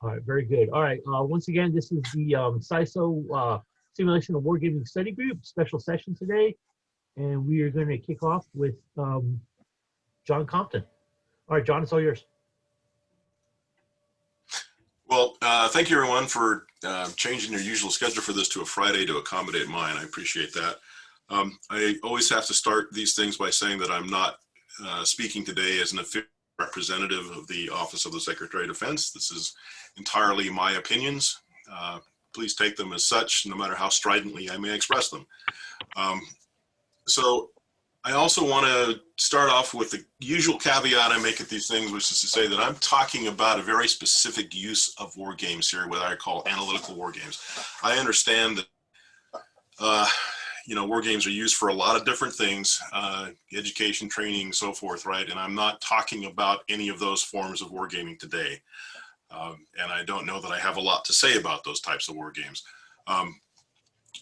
All right, very good. All right, once again, this is the SISO Simulation of Wargaming Study Group special session today, and we are going to kick off with Jon Compton. All right, Jon, it's all yours. Well, thank you everyone for changing your usual schedule for this to a Friday to accommodate mine. I appreciate that. I always have to start these things by saying that I'm not speaking today as an official representative of the Office of the Secretary of Defense. This is entirely my opinions. Please take them as such, no matter how stridently I may express them. So I also want to start off with the usual caveat I make at these things, which is to say that I'm talking about a very specific use of war games here, what I call analytical war games. I understand that you know, war games are used for a lot of different things, education, training, so forth, right? And I'm not talking about any of those forms of wargaming today. And I don't know that I have a lot to say about those types of war games.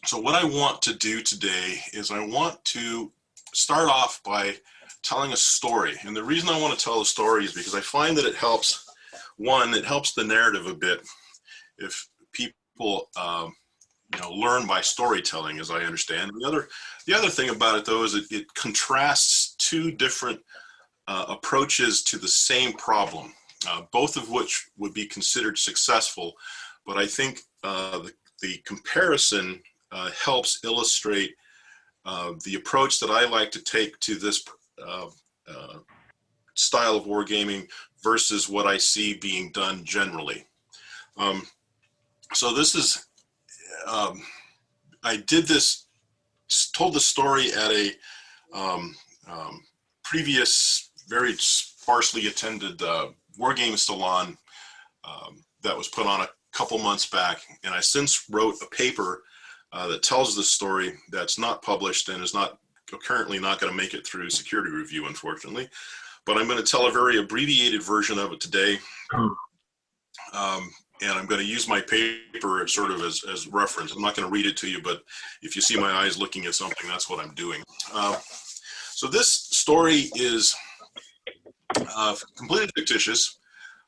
So what I want to do today is I want to start off by telling a story. And the reason I want to tell a story is because I find that it helps, one, it helps the narrative a bit. If people you know, learn by storytelling, as I understand. The other thing about it, though, is it contrasts two different approaches to the same problem, both of which would be considered successful. But I think the comparison helps illustrate the approach that I like to take to this style of wargaming versus what I see being done generally. So this is I told the story at a previous, very sparsely attended Wargame salon that was put on a couple months back, and I since wrote a paper that tells this story that's not published and is currently not going to make it through security review, unfortunately. But I'm going to tell a very abbreviated version of it today. And I'm going to use my paper sort of as reference. I'm not going to read it to you, but if you see my eyes looking at something, that's what I'm doing. So this story is completely fictitious.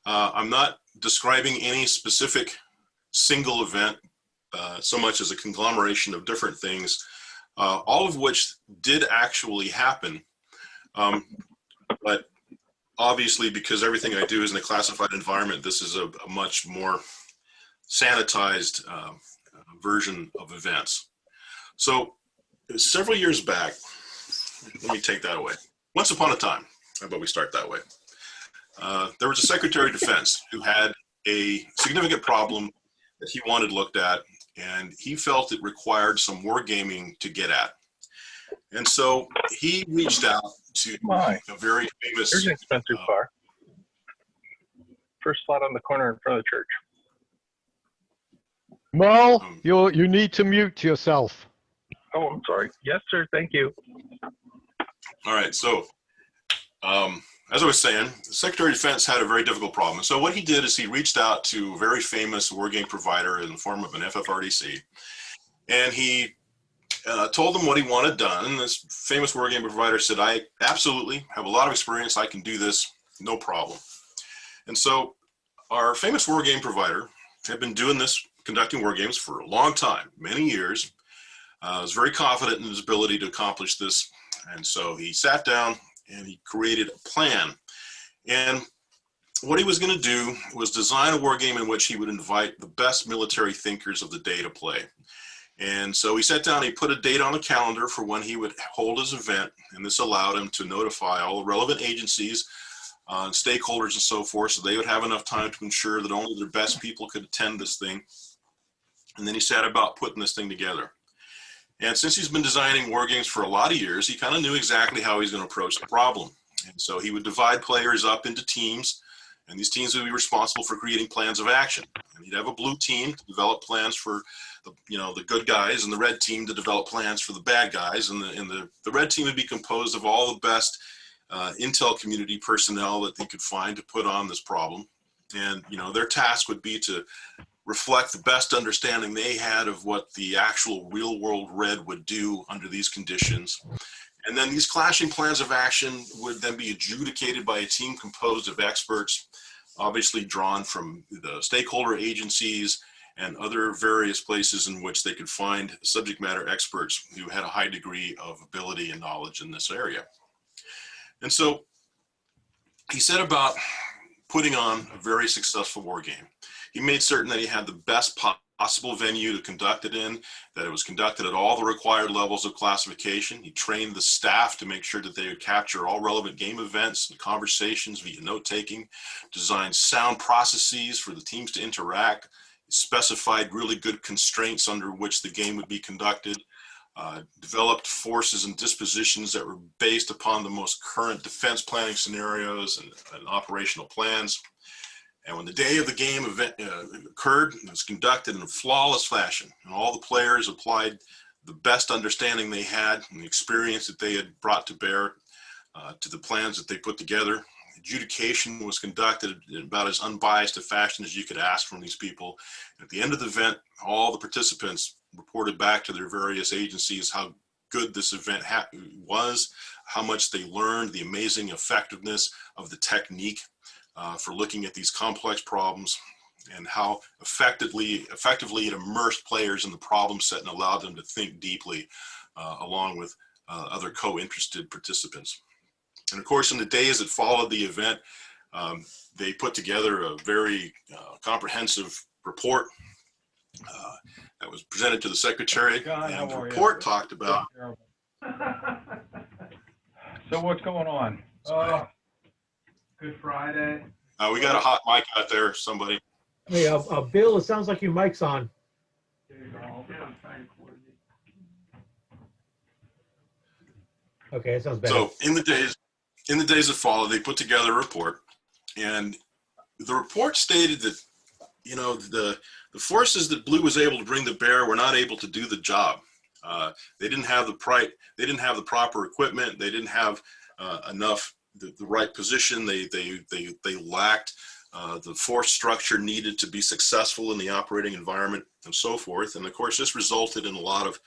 I'm not describing any specific single event so much as a conglomeration of different things, all of which did actually happen. But obviously, because everything I do is in a classified environment, this is a much more sanitized version of events. So several years back, let me take that away. Once upon a time, how about we start that way? There was a Secretary of Defense who had a significant problem that he wanted looked at, and he felt it required some wargaming to get at. And so he reached out to a very famous... Here's an expensive car. First slot on the corner in front of the church. Well, you need to mute yourself. Oh, I'm sorry. Yes, sir. Thank you. All right. So, as I was saying, the Secretary of Defense had a very difficult problem. So what he did is he reached out to a very famous wargame provider in the form of an FFRDC, and he told them what he wanted done. And this famous wargame provider said, I absolutely have a lot of experience. I can do this, no problem. And so our famous wargame provider had been doing this, conducting wargames for a long time, many years. Was very confident in his ability to accomplish this. And so he sat down and he created a plan. And what he was going to do was design a wargame in which he would invite the best military thinkers of the day to play. And so he sat down, he put a date on the calendar for when he would hold his event, and this allowed him to notify all the relevant agencies, stakeholders and so forth, so they would have enough time to ensure that only their best people could attend this thing. And then he set about putting this thing together. And since he's been designing war games for a lot of years, he kind of knew exactly how he's going to approach the problem. And so he would divide players up into teams, and these teams would be responsible for creating plans of action. And he'd have a blue team to develop plans for the good guys, and the red team to develop plans for the bad guys. And the red team would be composed of all the best intel community personnel that they could find to put on this problem. And their task would be to reflect the best understanding they had of what the actual real world red would do under these conditions. And then these clashing plans of action would then be adjudicated by a team composed of experts obviously drawn from the stakeholder agencies and other various places in which they could find subject matter experts who had a high degree of ability and knowledge in this area. And so he set about putting on a very successful war game. He made certain that he had the best possible venue to conduct it in, that it was conducted at all the required levels of classification. He trained the staff to make sure that they would capture all relevant game events and conversations via note-taking, designed sound processes for the teams to interact, specified really good constraints under which the game would be conducted, developed forces and dispositions that were based upon the most current defense planning scenarios and operational plans. And when the day of the game event occurred, it was conducted in a flawless fashion, and all the players applied the best understanding they had and the experience that they had brought to bear to the plans that they put together. Adjudication was conducted in about as unbiased a fashion as you could ask from these people. And at the end of the event, all the participants reported back to their various agencies how good this event was, how much they learned, the amazing effectiveness of the technique for looking at these complex problems, and how effectively it immersed players in the problem set and allowed them to think deeply along with other co-interested participants. And of course, in the days that followed the event, they put together a very comprehensive report that was presented to the secretary. John, and the how are you? report talked about. So what's going on? Good Friday. We got a hot mic out there, somebody. Hey, Bill, it sounds like your mic's on. There you go. Yeah, I'm trying to coordinate. Okay, it sounds better. So in the days that followed, they put together a report, and the report stated that, you know, the forces that Blue was able to bring to bear were not able to do the job. They didn't have the proper equipment. They didn't have enough the right position. They lacked the force structure needed to be successful in the operating environment, and so forth. And of course, this resulted in a lot of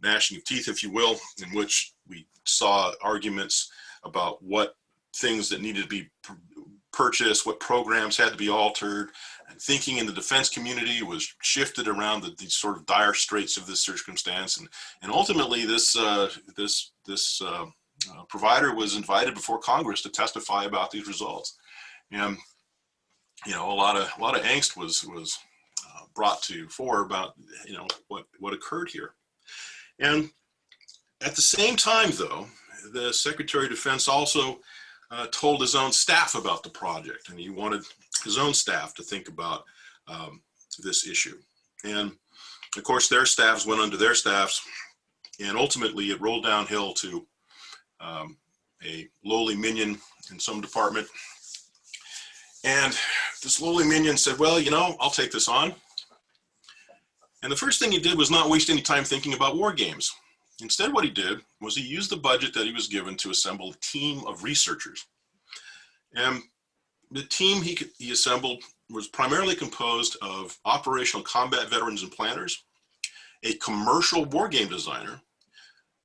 gnashing of teeth, if you will, in which we saw arguments about what things that needed to be purchased, what programs had to be altered, and thinking in the defense community was shifted around these sort of dire straits of this circumstance. And ultimately, this provider was invited before Congress to testify about these results. And you know, a lot of angst was brought to fore about, you know, what occurred here. And at the same time, though, the Secretary of Defense also told his own staff about the project, and he wanted his own staff to think about this issue. And of course, their staffs went under their staffs, and ultimately it rolled downhill to a lowly minion in some department. And this lowly minion said, well, you know, I'll take this on. And the first thing he did was not waste any time thinking about war games. Instead, what he did was he used the budget that he was given to assemble a team of researchers. And the team he assembled was primarily composed of operational combat veterans and planners, a commercial war game designer,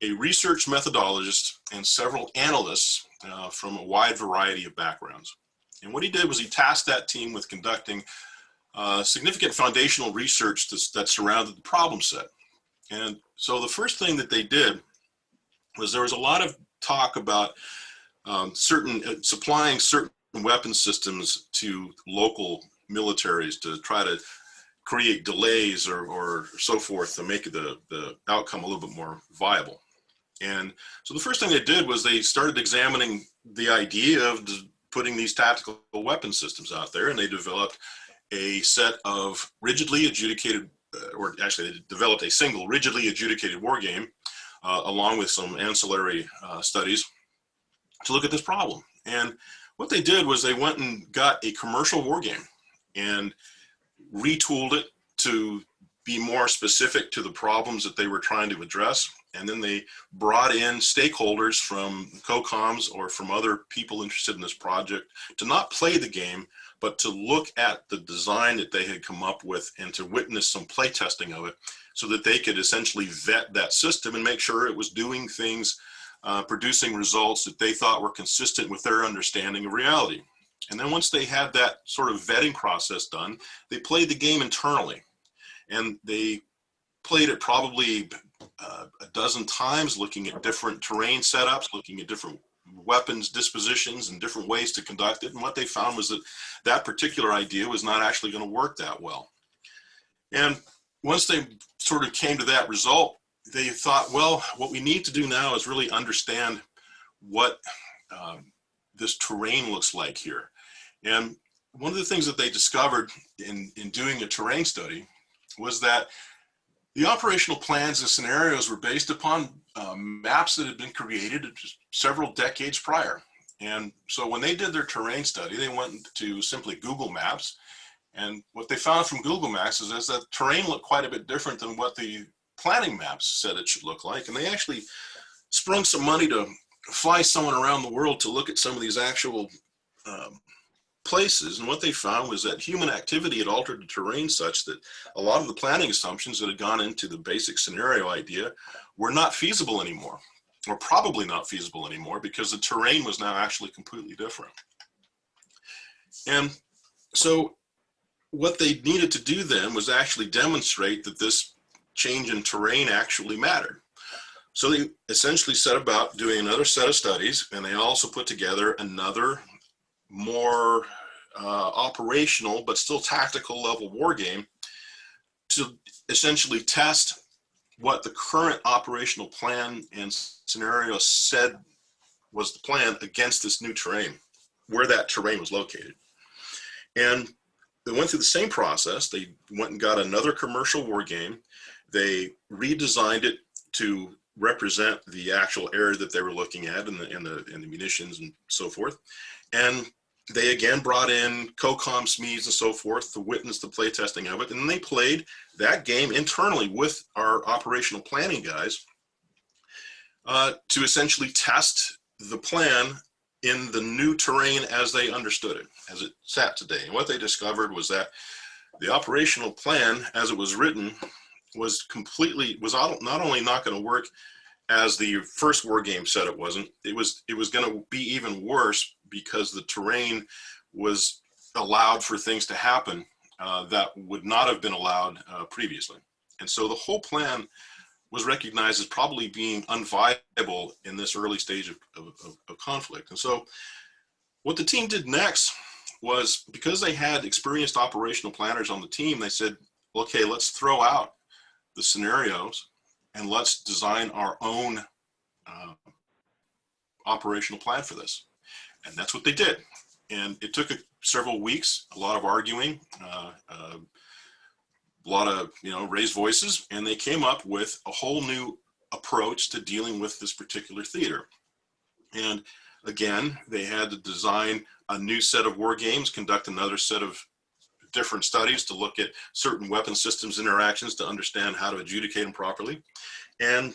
a research methodologist, and several analysts from a wide variety of backgrounds. And what he did was he tasked that team with conducting significant foundational research that surrounded the problem set. And so the first thing that they did was there was a lot of talk about supplying certain weapon systems to local militaries to try to create delays or so forth to make the outcome a little bit more viable. And so the first thing they did was they started examining the idea of putting these tactical weapon systems out there, and they developed a set of rigidly adjudicated, or actually they developed a single rigidly adjudicated war game along with some ancillary studies to look at this problem. And what they did was they went and got a commercial war game and retooled it to be more specific to the problems that they were trying to address. And then they brought in stakeholders from COCOMs or from other people interested in this project to not play the game, but to look at the design that they had come up with and to witness some play testing of it so that they could essentially vet that system and make sure it was doing things, producing results that they thought were consistent with their understanding of reality. And then once they had that sort of vetting process done, they played the game internally. And they played it probably a dozen times, looking at different terrain setups, looking at different weapons dispositions and different ways to conduct it. And what they found was that that particular idea was not actually going to work that well. And once they sort of came to that result, they thought, well, what we need to do now is really understand what this terrain looks like here. And one of the things that they discovered in doing a terrain study was that the operational plans and scenarios were based upon maps that had been created several decades prior. And so when they did their terrain study, they went to simply Google Maps. And what they found from Google Maps is that terrain looked quite a bit different than what the planning maps said it should look like. And they actually sprung some money to fly someone around the world to look at some of these actual places. And what they found was that human activity had altered the terrain such that a lot of the planning assumptions that had gone into the basic scenario idea were not feasible anymore, or probably not feasible anymore, because the terrain was now actually completely different. And so what they needed to do then was actually demonstrate that this change in terrain actually mattered. So they essentially set about doing another set of studies, and they also put together another more operational but still tactical level war game to essentially test what the current operational plan and scenario said was the plan against this new terrain, where that terrain was located. And they went through the same process. They went and got another commercial war game. They redesigned it to represent the actual area that they were looking at and the munitions and so forth. And they again brought in COCOM, SMEs, and so forth to witness the play testing of it. And then they played that game internally with our operational planning guys to essentially test the plan in the new terrain as they understood it, as it sat today. And what they discovered was that the operational plan, as it was written, was not only not going to work as the first war game said it wasn't, it was going to be even worse because the terrain was allowed for things to happen that would not have been allowed previously. And so the whole plan was recognized as probably being unviable in this early stage of conflict. And so what the team did next was, because they had experienced operational planners on the team, they said, okay, let's throw out the scenarios and let's design our own operational plan for this. And that's what they did. And it took several weeks, a lot of arguing, a lot of raised voices, and they came up with a whole new approach to dealing with this particular theater. And again, they had to design a new set of war games, conduct another set of different studies to look at certain weapon systems interactions to understand how to adjudicate them properly, and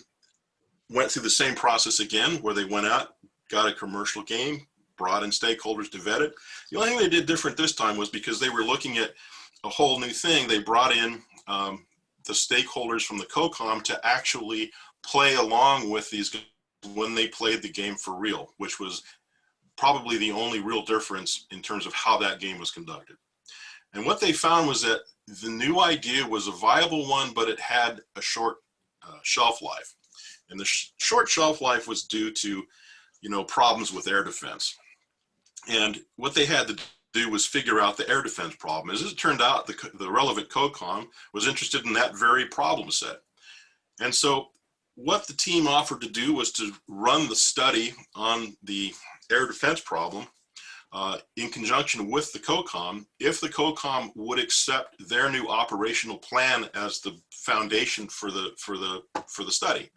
went through the same process again, where they went out, got a commercial game, brought in stakeholders to vet it. The only thing they did different this time was, because they were looking at a whole new thing, they brought in the stakeholders from the COCOM to actually play along with these when they played the game for real, which was probably the only real difference in terms of how that game was conducted. And what they found was that the new idea was a viable one, but it had a short shelf life. And the short shelf life was due to, problems with air defense. And what they had to do was figure out the air defense problem. As it turned out, the relevant COCOM was interested in that very problem set. And so what the team offered to do was to run the study on the air defense problem in conjunction with the COCOM, if the COCOM would accept their new operational plan as the foundation for the study.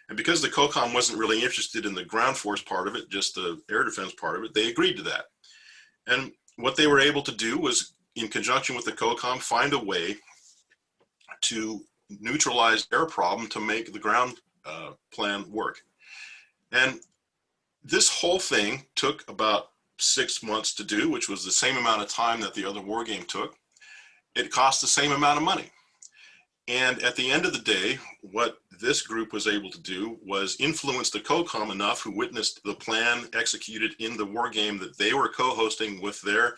And because the COCOM wasn't really interested in the ground force part of it, just the air defense part of it, they agreed to that. And what they were able to do was, in conjunction with the COCOM, find a way to neutralize their problem to make the ground plan work. And this whole thing took about 6 months to do, which was the same amount of time that the other war game took. It cost the same amount of money. And at the end of the day, what this group was able to do was influence the COCOM enough, who witnessed the plan executed in the war game that they were co-hosting with their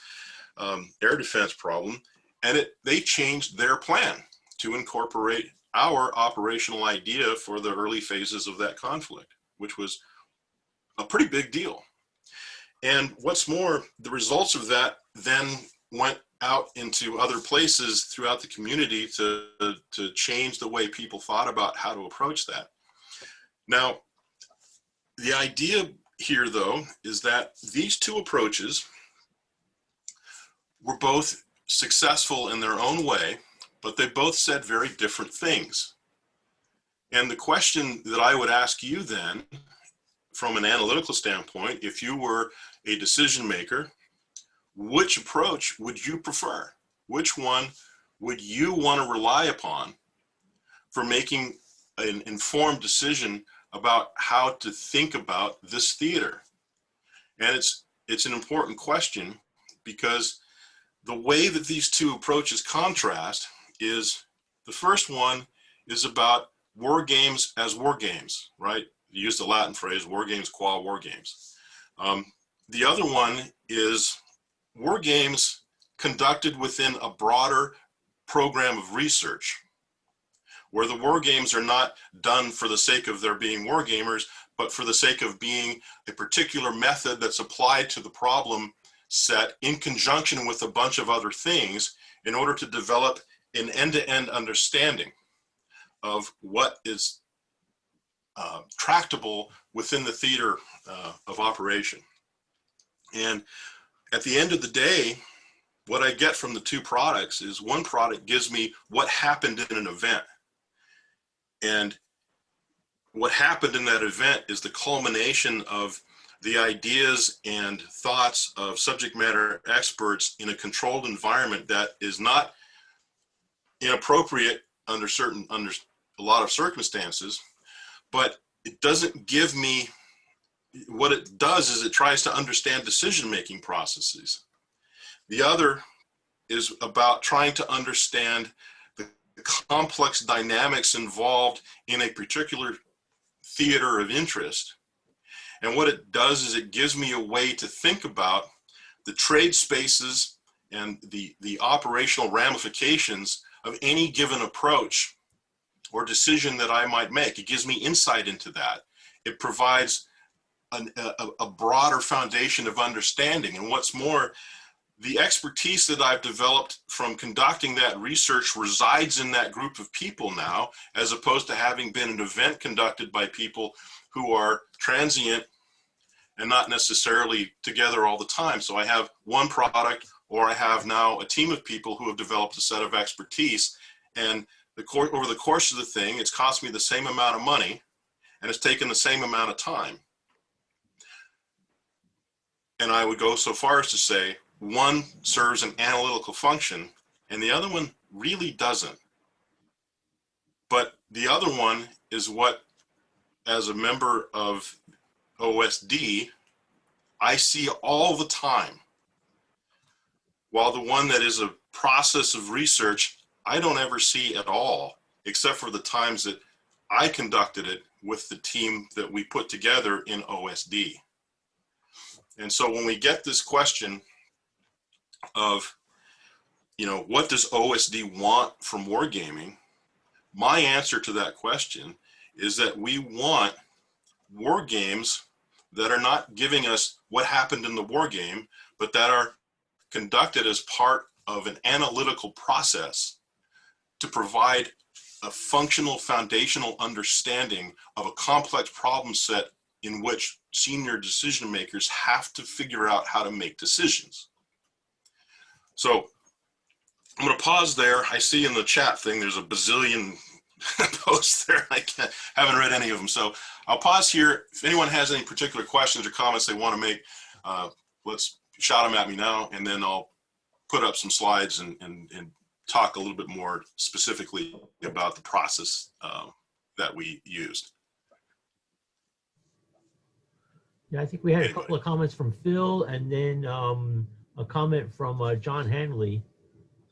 air defense problem, and they changed their plan to incorporate our operational idea for the early phases of that conflict, which was a pretty big deal. And what's more, the results of that then went out into other places throughout the community to change the way people thought about how to approach that. Now, the idea here, though, is that these two approaches were both successful in their own way, but they both said very different things. And the question that I would ask you then, from an analytical standpoint, if you were a decision maker, which approach would you prefer? Which one would you want to rely upon for making an informed decision about how to think about this theater? And it's an important question, because the way that these two approaches contrast is, the first one is about war games as war games, right? You use the Latin phrase, war games qua war games. The other one is war games conducted within a broader program of research, where the war games are not done for the sake of their being war gamers, but for the sake of being a particular method that's applied to the problem set in conjunction with a bunch of other things in order to develop an end-to-end understanding of what is tractable within the theater of operation. And at the end of the day, what I get from the two products is, one product gives me what happened in an event. And what happened in that event is the culmination of the ideas and thoughts of subject matter experts in a controlled environment that is not inappropriate under a lot of circumstances, but it doesn't give me, what it does is it tries to understand decision-making processes. The other is about trying to understand the complex dynamics involved in a particular theater of interest. And what it does is it gives me a way to think about the trade spaces and the operational ramifications of any given approach or decision that I might make. It gives me insight into that. It provides a broader foundation of understanding. And what's more, the expertise that I've developed from conducting that research resides in that group of people now, as opposed to having been an event conducted by people who are transient and not necessarily together all the time. So I have one product, or I have now a team of people who have developed a set of expertise, and over the course of the thing, it's cost me the same amount of money and it's taken the same amount of time. And I would go so far as to say, one serves an analytical function and the other one really doesn't. But the other one is what, as a member of OSD, I see all the time. While the one that is a process of research, I don't ever see at all, except for the times that I conducted it with the team that we put together in OSD. And so when we get this question of, what does OSD want from wargaming? My answer to that question is that we want war games that are not giving us what happened in the war game, but that are conducted as part of an analytical process to provide a functional foundational understanding of a complex problem set in which senior decision makers have to figure out how to make decisions. So I'm going to pause there. I see in the chat thing there's a bazillion posts there. Haven't read any of them. So I'll pause here. If anyone has any particular questions or comments they want to make, let's shout them at me now, and then I'll put up some slides and talk a little bit more specifically about the process that we used. Yeah, I think we had a couple of comments from Phil, and then a comment from John Hanley.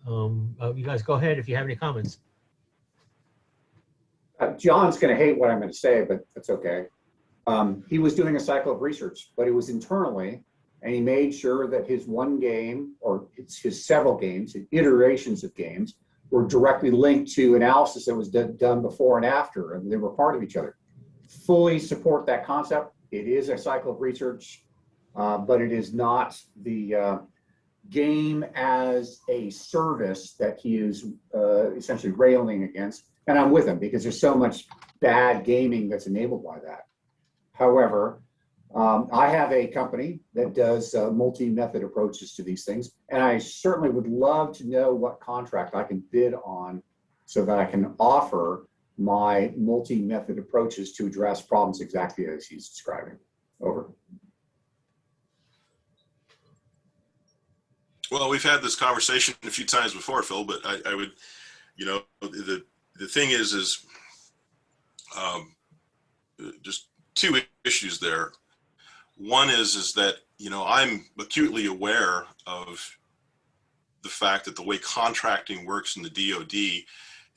You guys go ahead if you have any comments. John's going to hate what I'm going to say, but that's okay. He was doing a cycle of research, but it was internally, and he made sure that his one game, or his several games, his iterations of games, were directly linked to analysis that was done before and after, and they were part of each other. Fully support that concept. It is a cycle of research, but it is not the game as a service that he is essentially railing against. And I'm with him because there's so much bad gaming that's enabled by that. However, I have a company that does multi-method approaches to these things, and I certainly would love to know what contract I can bid on so that I can offer my multi-method approaches to address problems exactly as he's describing. Over. Well, we've had this conversation a few times before, Phil, but I would, the thing is just two issues there. One is that, I'm acutely aware of the fact that the way contracting works in the DoD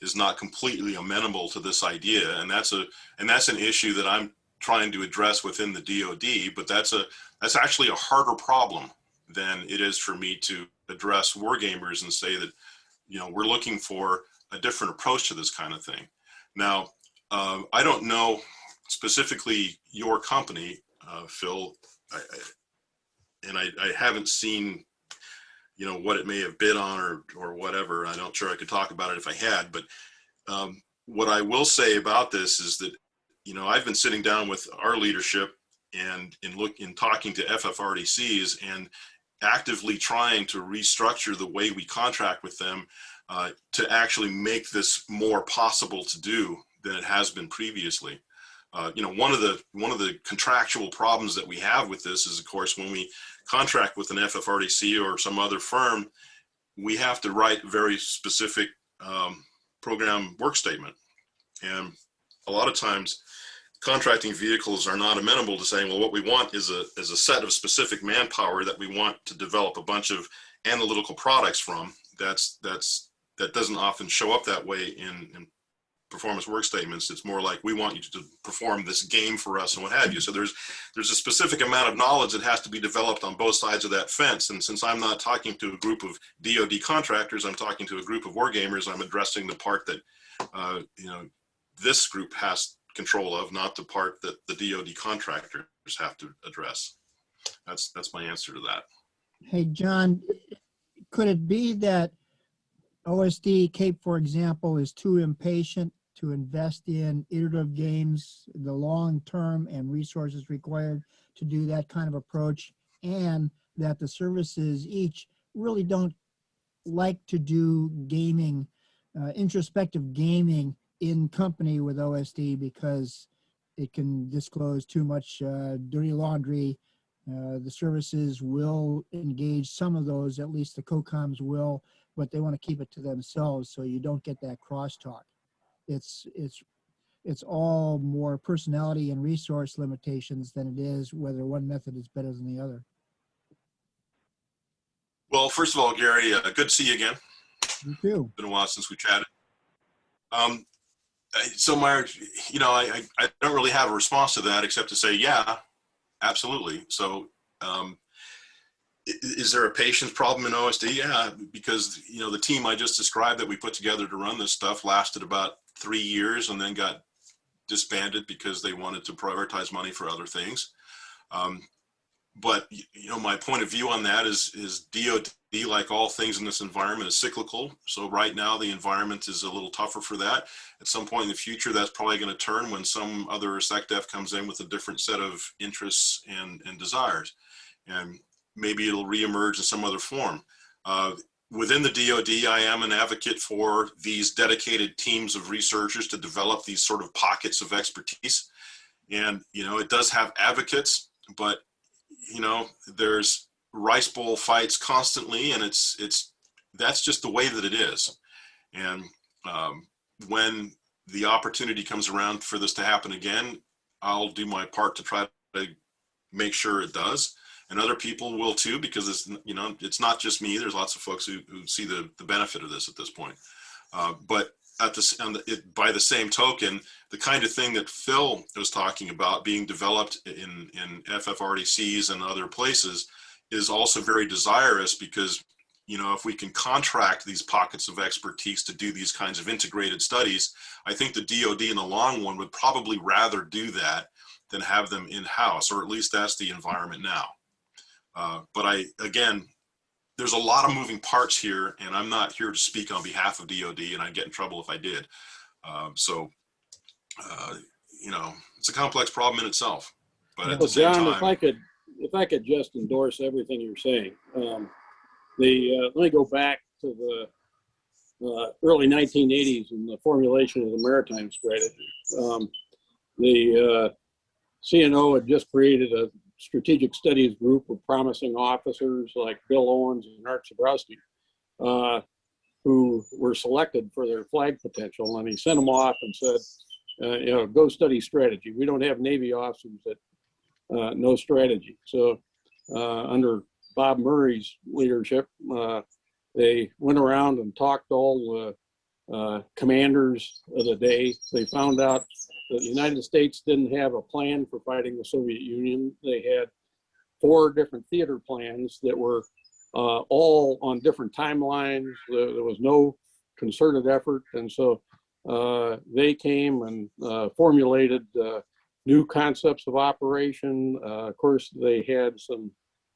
is not completely amenable to this idea. And that's an issue that I'm trying to address within the DoD, but that's actually a harder problem than it is for me to address wargamers and say that, we're looking for a different approach to this kind of thing. Now, I don't know specifically your company, Phil, and I haven't seen, what it may have bid on or whatever. I'm not sure I could talk about it if I had, but what I will say about this is that, I've been sitting down with our leadership and in talking to FFRDCs and actively trying to restructure the way we contract with them to actually make this more possible to do than it has been previously. One of the contractual problems that we have with this is, of course, when we contract with an FFRDC or some other firm, we have to write very specific program work statement. And a lot of times contracting vehicles are not amenable to saying, well, what we want is a set of specific manpower that we want to develop a bunch of analytical products from. That doesn't often show up that way in performance work statements. It's more like, we want you to perform this game for us and what have you. So there's a specific amount of knowledge that has to be developed on both sides of that fence. And since I'm not talking to a group of DoD contractors, I'm talking to a group of wargamers, I'm addressing the part that, this group has control of, not the part that the DoD contractors have to address. That's my answer to that. Hey, John, could it be that OSD Cape, for example, is too impatient to invest in iterative games, the long term and resources required to do that kind of approach, and that the services each really don't like to do gaming, introspective gaming in company with OSD because it can disclose too much dirty laundry. The services will engage some of those, at least the COCOMs will, but they want to keep it to themselves so you don't get that crosstalk. It's all more personality and resource limitations than it is whether one method is better than the other. Well, first of all, Gary, good to see you again. You too. It's been a while since we chatted. So Myra, I don't really have a response to that except to say, yeah, absolutely. So is there a patience problem in OSD? Yeah, because, the team I just described that we put together to run this stuff lasted about 3 years and then got disbanded because they wanted to prioritize money for other things. But, my point of view on that is DoD, like all things in this environment, is cyclical. So right now the environment is a little tougher for that. At some point in the future, that's probably going to turn when some other SecDef comes in with a different set of interests and desires. And maybe it'll reemerge in some other form. Within the DoD, I am an advocate for these dedicated teams of researchers to develop these sort of pockets of expertise. And, it does have advocates, but there's rice bowl fights constantly, and that's just the way that it is. And when the opportunity comes around for this to happen again, I'll do my part to try to make sure it does. And other people will too, because it's not just me. There's lots of folks who see the benefit of this at this point. But by the same token, the kind of thing that Phil was talking about being developed in FFRDCs and other places is also very desirous, because, you know, if we can contract these pockets of expertise to do these kinds of integrated studies, I think the DoD in the long run would probably rather do that than have them in-house, or at least that's the environment now. But again, there's a lot of moving parts here, and I'm not here to speak on behalf of DoD, and I'd get in trouble if I did. You know, it's a complex problem in itself. But at the same John, time, if I could just endorse everything you're saying. Let me go back to the early 1980s and the formulation of the maritime strategy. The CNO had just created a strategic studies group of promising officers like Bill Owens and Art Zabrowski, who were selected for their flag potential. And he sent them off and said, you know, go study strategy. We don't have Navy officers that know strategy. So under Bob Murray's leadership, they went around and talked to all the commanders of the day. They found out that the United States didn't have a plan for fighting the Soviet Union. They had 4 different theater plans that were all on different timelines. There was no concerted effort. And so they came and formulated new concepts of operation. Of course, they had some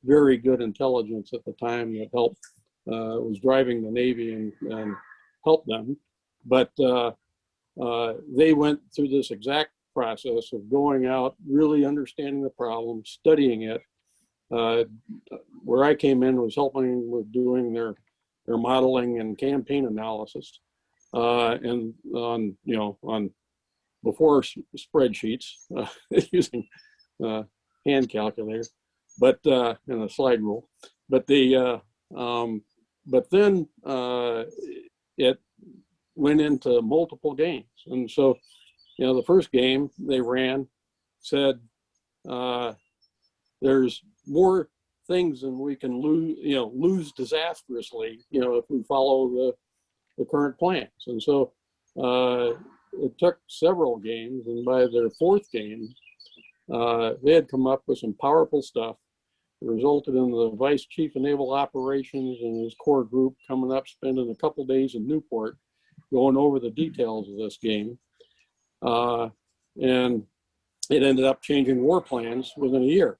very good intelligence at the time that helped, was driving the Navy and helped them. But they went through this exact process of going out, really understanding the problem, studying it. Where I came in was helping with doing their modeling and campaign analysis, and on, you know, on before spreadsheets using hand calculators, but and a slide rule. But but then it went into multiple games, and so, you know, the first game they ran said there's more things than we can lose disastrously, you know, if we follow the current plans. And so it took several games, and by their 4th game, they had come up with some powerful stuff. It resulted in the Vice Chief of Naval Operations and his core group coming up, spending a couple days in Newport, going over the details of this game. And it ended up changing war plans within a year.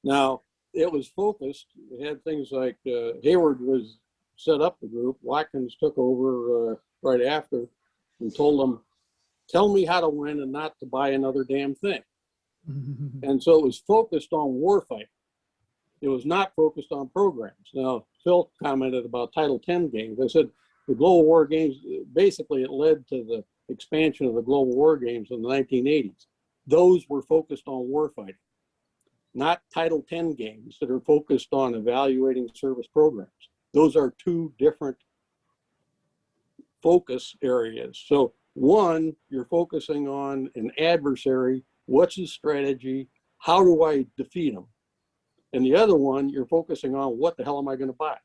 Now, it was focused. It had things like Hayward was set up the group. Watkins took over right after and told them, tell me how to win and not to buy another damn thing. And so it was focused on warfighting. It was not focused on programs. Now, Phil commented about Title 10 games. I said the global war games, basically it led to the expansion of the global war games in the 1980s. Those were focused on warfighting, not Title 10 games that are focused on evaluating service programs. Those are 2 different focus areas. So one, you're focusing on an adversary, what's his strategy, how do I defeat him? And the other one, you're focusing on what the hell am I going to buy?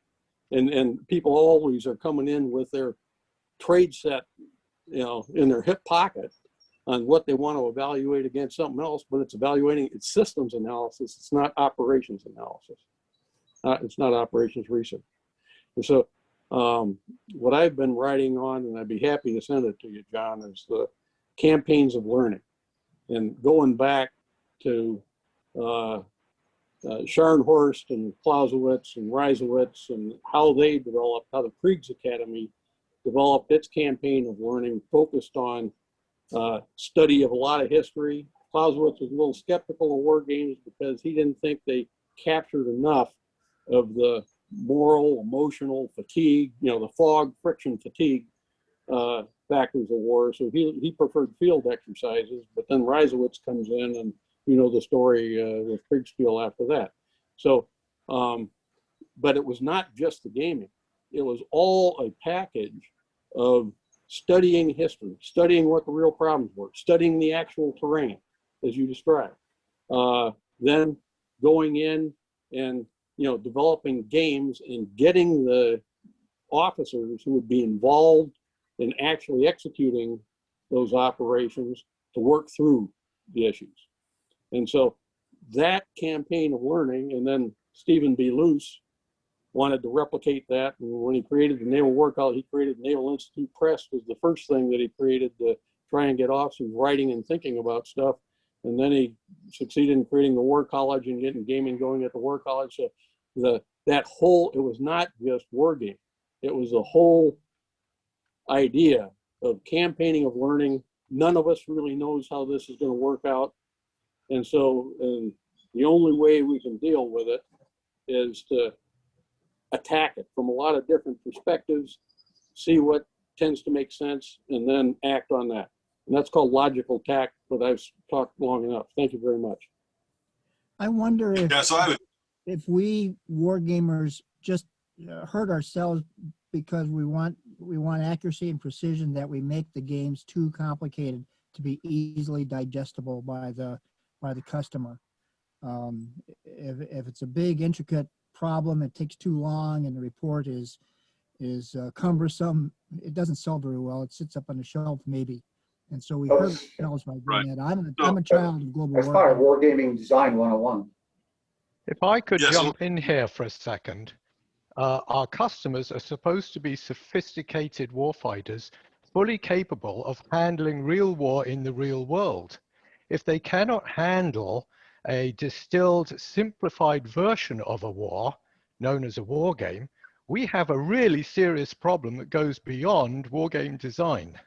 And people always are coming in with their trade set, you know, in their hip pocket on what they want to evaluate against something else, but it's evaluating its systems analysis. It's not operations analysis. It's not operations research. And so what I've been writing on, and I'd be happy to send it to you, John, is the campaigns of learning. And going back to Scharnhorst and Clausewitz and Reisowitz and how they developed, how the Kriegs Academy developed its campaign of learning, focused on study of a lot of history. Clausewitz was a little skeptical of war games because he didn't think they captured enough of the moral, emotional fatigue, you know, the fog, friction, fatigue factors of war. So he preferred field exercises, but then Reisowitz comes in and you know the story with Kriegspiel after that. So, but it was not just the gaming. It was all a package of studying history, studying what the real problems were, studying the actual terrain, as you described. Then going in and, you know, developing games and getting the officers who would be involved in actually executing those operations to work through the issues. And so that campaign of learning, and then Stephen B. Luce wanted to replicate that. And when he created the Naval War College, he created Naval Institute Press, was the first thing that he created to try and get officers writing and thinking about stuff. And then he succeeded in creating the War College and getting gaming going at the War College. So that whole, it was not just wargame. It was the whole idea of campaigning of learning. None of us really knows how this is going to work out. And so the only way we can deal with it is to attack it from a lot of different perspectives, see what tends to make sense, and then act on that. And that's called logical tact, but I've talked long enough. Thank you very much. I wonder if, Yeah, so I would, if we wargamers just hurt ourselves because we want accuracy and precision, that we make the games too complicated to be easily digestible by the customer. If it's a big intricate problem, it takes too long, and the report is cumbersome, it doesn't sell very well. It sits up on the shelf maybe, and so we hurt ourselves by doing that. I'm a child of global That's part of wargaming. wargaming design 101. If I could Yes, jump in here for a second, our customers are supposed to be sophisticated warfighters, fully capable of handling real war in the real world. If they cannot handle a distilled, simplified version of a war, known as a war game, we have a really serious problem that goes beyond wargame design.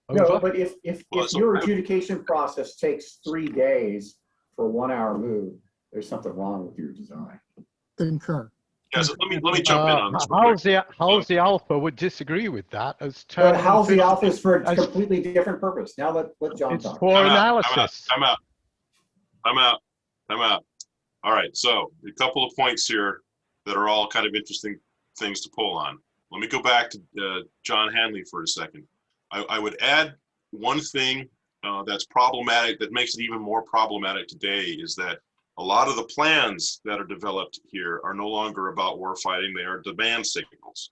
Over. No, but if your adjudication process takes 3 days for a 1 hour move, there's something wrong with your design. Concur. yeah, so let me jump in on this. real quick. How's the Alpha would disagree with that as But turning how's the fish- alpha is for a as- completely different purpose. Now let John It's talk. for I'm analysis. I'm out. All right, so a couple of points here that are all kind of interesting things to pull on. Let me go back to John Hanley for a second. I would add one thing that's problematic, that makes it even more problematic today, is that a lot of the plans that are developed here are no longer about warfighting, they are demand signals.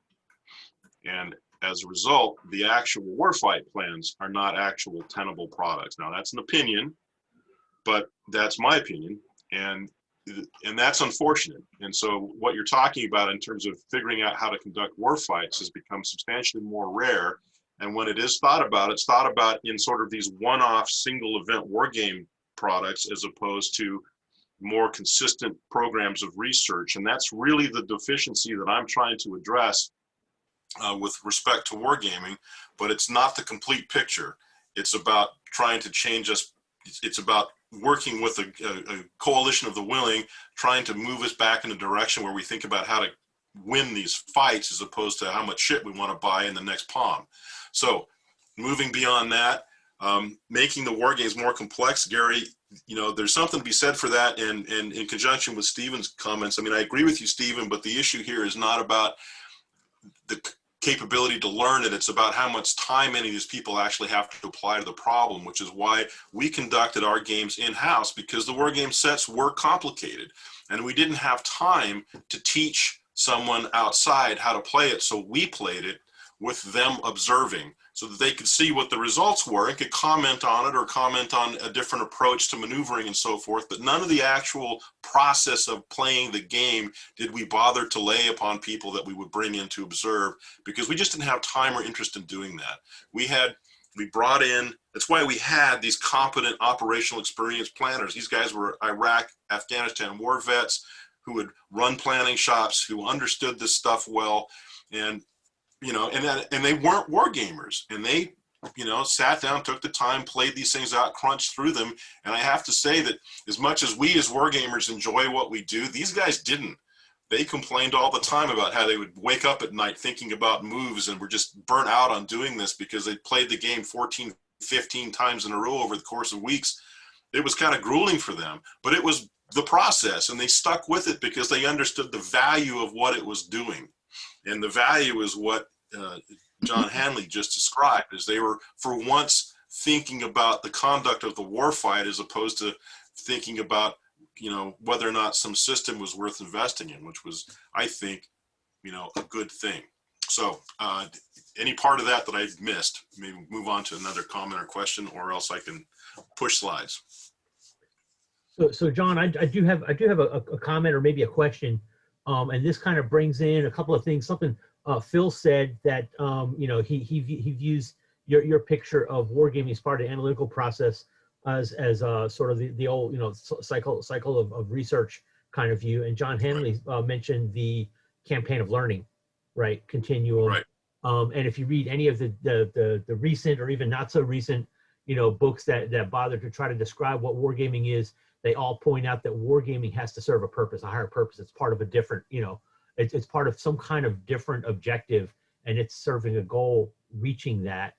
And as a result, the actual warfight plans are not actual tenable products. Now that's an opinion, but that's my opinion, and that's unfortunate. And so what you're talking about in terms of figuring out how to conduct war fights has become substantially more rare. And when it is thought about, it's thought about in sort of these one-off single event war game products, as opposed to more consistent programs of research. And that's really the deficiency that I'm trying to address with respect to wargaming, but it's not the complete picture. It's about trying to change us. It's about working with a coalition of the willing, trying to move us back in a direction where we think about how to win these fights as opposed to how much shit we want to buy in the next palm. So moving beyond that, making the war games more complex, Gary, you know, there's something to be said for that. And in conjunction with Stephen's comments, I mean, I agree with you, Stephen, but the issue here is not about the capability to learn it. It's about how much time any of these people actually have to apply to the problem, which is why we conducted our games in-house, because the war game sets were complicated and we didn't have time to teach someone outside how to play it. So we played it with them observing so that they could see what the results were and could comment on it or comment on a different approach to maneuvering and so forth. But none of the actual process of playing the game did we bother to lay upon people that we would bring in to observe, because we just didn't have time or interest in doing that. We brought in, that's why we had these competent operational experience planners. These guys were Iraq, Afghanistan war vets who had run planning shops, who understood this stuff well. And you know, and they weren't war gamers, and they, you know, sat down, took the time, played these things out, crunched through them. And I have to say that as much as we as war gamers enjoy what we do, these guys didn't. They complained all the time about how they would wake up at night thinking about moves and were just burnt out on doing this because they played the game 14, 15 times in a row over the course of weeks. It was kind of grueling for them, but it was the process, and they stuck with it because they understood the value of what it was doing. And the value is what John Hanley just described, is they were for once thinking about the conduct of the war fight as opposed to thinking about, you know, whether or not some system was worth investing in, which was, I think, you know, a good thing. So any part of that I missed, maybe move on to another comment or question, or else I can push slides. So John, I do have a comment or maybe a question, and this kind of brings in a couple of things. Something Phil said that you know, he views your picture of wargaming as part of the analytical process as sort of the old, you know, cycle of research kind of view. And John Henley mentioned the campaign of learning, right? Continuum. Right. And if you read any of the recent or even not so recent, you know, books that bother to try to describe what wargaming is, they all point out that wargaming has to serve a purpose, a higher purpose. It's part of a different, you know, it's part of some kind of different objective, and it's serving a goal, reaching that.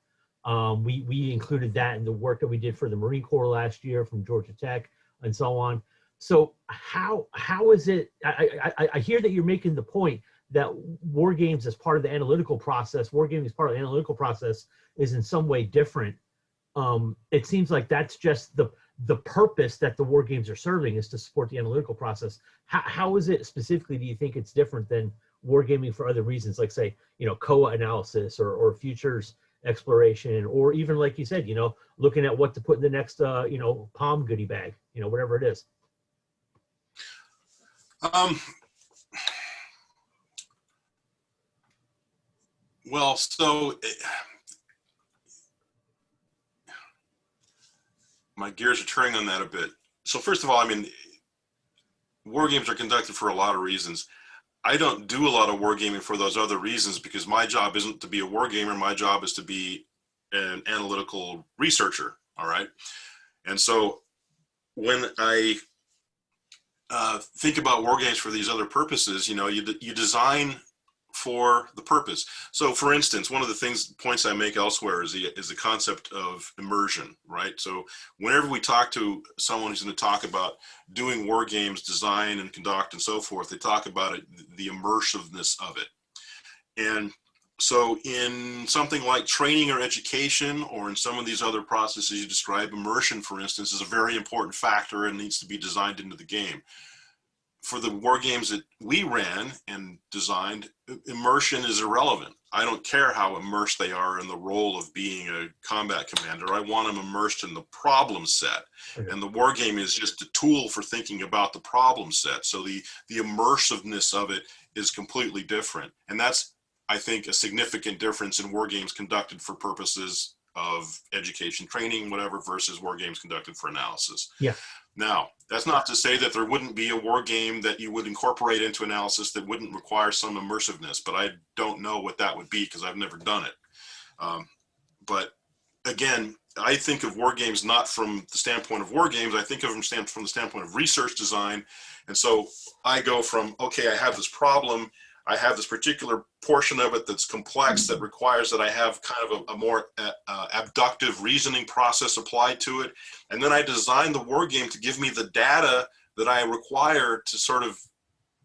We included that in the work that we did for the Marine Corps last year from Georgia Tech and so on. So how is it, I hear that you're making the point that war games as part of the analytical process, wargaming as part of the analytical process is in some way different. It seems like that's just the purpose that the war games are serving is to support the analytical process. How is it specifically, do you think it's different than wargaming for other reasons, like say, you know, COA analysis or futures exploration, or even like you said, you know, looking at what to put in the next, you know, palm goodie bag, you know, whatever it is? Well, so my gears are turning on that a bit. So first of all, I mean, war games are conducted for a lot of reasons. I don't do a lot of wargaming for those other reasons because my job isn't to be a wargamer. My job is to be an analytical researcher. All right. And so when I think about war games for these other purposes, you know, you design for the purpose. So for instance, one of the points I make elsewhere is the concept of immersion, right? So whenever we talk to someone who's going to talk about doing war games, design and conduct and so forth, they talk about it, the immersiveness of it. And so in something like training or education, or in some of these other processes you describe, immersion, for instance, is a very important factor and needs to be designed into the game. For the war games that we ran and designed, immersion is irrelevant. I don't care how immersed they are in the role of being a combat commander. I want them immersed in the problem set. Okay. And the war game is just a tool for thinking about the problem set. So the immersiveness of it is completely different. And that's, I think, a significant difference in war games conducted for purposes of education, training, whatever, versus war games conducted for analysis. Yeah. Now, that's not to say that there wouldn't be a war game that you would incorporate into analysis that wouldn't require some immersiveness, but I don't know what that would be because I've never done it. But again, I think of war games not from the standpoint of war games. I think of them from the standpoint of research design. And so I go from, okay, I have this problem. I have this particular portion of it that's complex that requires that I have kind of a more abductive reasoning process applied to it. And then I design the war game to give me the data that I require to sort of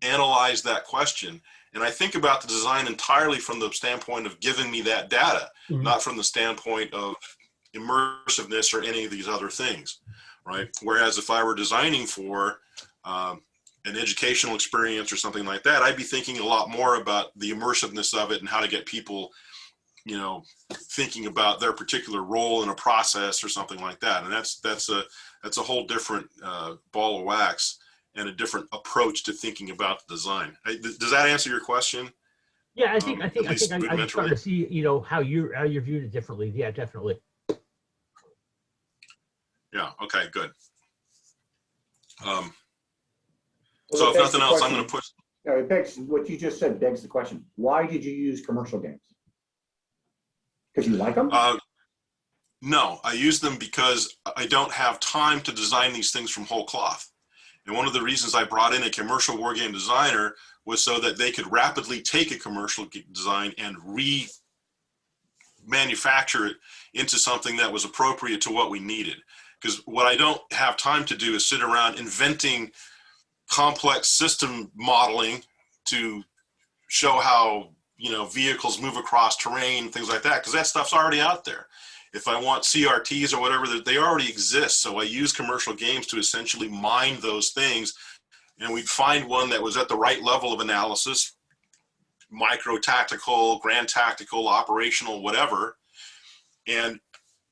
analyze that question. And I think about the design entirely from the standpoint of giving me that data, not from the standpoint of immersiveness or any of these other things, right? Whereas if I were designing for an educational experience or something like that, I'd be thinking a lot more about the immersiveness of it and how to get people, you know, thinking about their particular role in a process or something like that. And that's a whole different ball of wax and a different approach to thinking about the design. Does that answer your question? Yeah, I think I'm starting to see, you know, how you're viewed it differently. Yeah, definitely. Yeah. Okay. Good. So if nothing else, I'm going to push. No, it begs, what you just said begs the question. Why did you use commercial games? Because you like them? No, I use them because I don't have time to design these things from whole cloth. And one of the reasons I brought in a commercial war game designer was so that they could rapidly take a commercial design and remanufacture it into something that was appropriate to what we needed. Because what I don't have time to do is sit around inventing complex system modeling to show how, you know, vehicles move across terrain, things like that, because that stuff's already out there. If I want CRTs or whatever, they already exist. So I use commercial games to essentially mine those things, and we'd find one that was at the right level of analysis, micro tactical, grand tactical, operational, whatever, and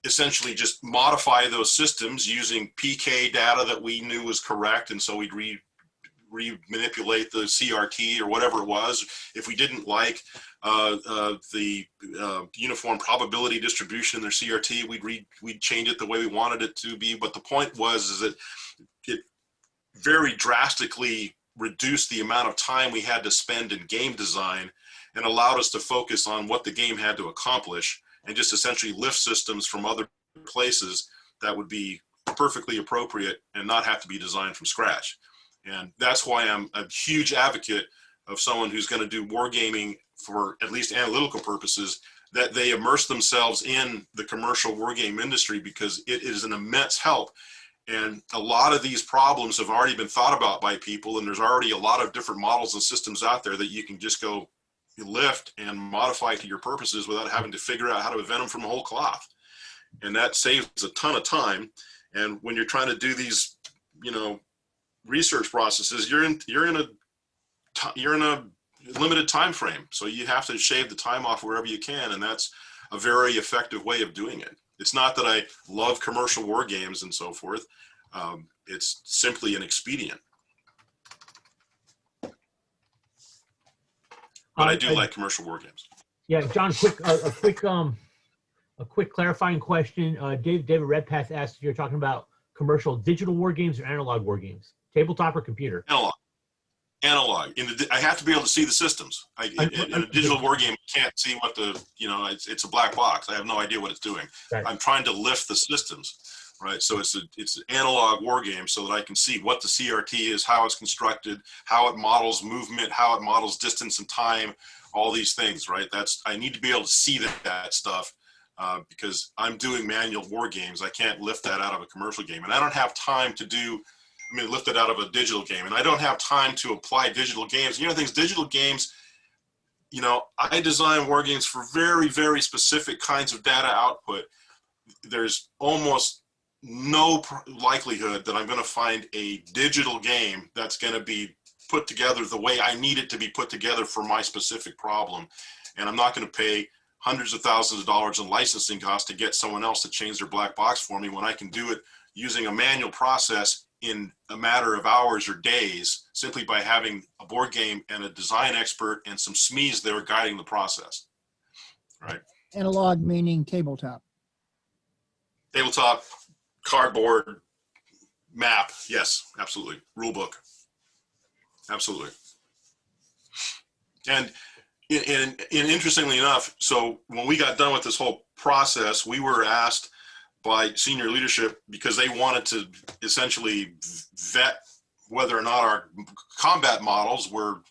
essentially just modify those systems using PK data that we knew was correct. And so we'd re-manipulate the CRT or whatever it was. If we didn't like the uniform probability distribution in their CRT, we'd change it the way we wanted it to be. But the point was is that it very drastically reduced the amount of time we had to spend in game design and allowed us to focus on what the game had to accomplish and just essentially lift systems from other places that would be perfectly appropriate and not have to be designed from scratch. And that's why I'm a huge advocate of someone who's going to do wargaming for at least analytical purposes, that they immerse themselves in the commercial wargame industry, because it is an immense help. And a lot of these problems have already been thought about by people, and there's already a lot of different models and systems out there that you can just go lift and modify to your purposes without having to figure out how to invent them from a whole cloth. And that saves a ton of time. And when you're trying to do these, you know, research processes, you're in a limited time frame, so you have to shave the time off wherever you can, and that's a very effective way of doing it. It's not that I love commercial war games and so forth. It's simply an expedient. But I do like commercial war games. Yeah, John, a quick clarifying question. David Redpath asked if you're talking about commercial digital war games or analog war games, tabletop or computer. Analog. I have to be able to see the systems. In a digital war game, I can't see what the, you know, it's a black box. I have no idea what it's doing. Right. I'm trying to lift the systems, right? So it's an analog war game so that I can see what the CRT is, how it's constructed, how it models movement, how it models distance and time, all these things, right? I need to be able to see that stuff because I'm doing manual war games. I can't lift that out of a commercial game, and I don't have time to do. Lift it out of a digital game, and I don't have time to apply digital games. You know, things, digital games, you know, I design war games for very, very specific kinds of data output. There's almost no likelihood that I'm going to find a digital game that's going to be put together the way I need it to be put together for my specific problem. And I'm not going to pay hundreds of thousands of dollars in licensing costs to get someone else to change their black box for me when I can do it using a manual process in a matter of hours or days, simply by having a board game and a design expert and some SMEs that are guiding the process, right? Analog meaning tabletop. Tabletop, cardboard, map, yes, absolutely. Rule book, absolutely. And interestingly enough, so when we got done with this whole process, we were asked by senior leadership, because they wanted to essentially vet whether or not our combat models were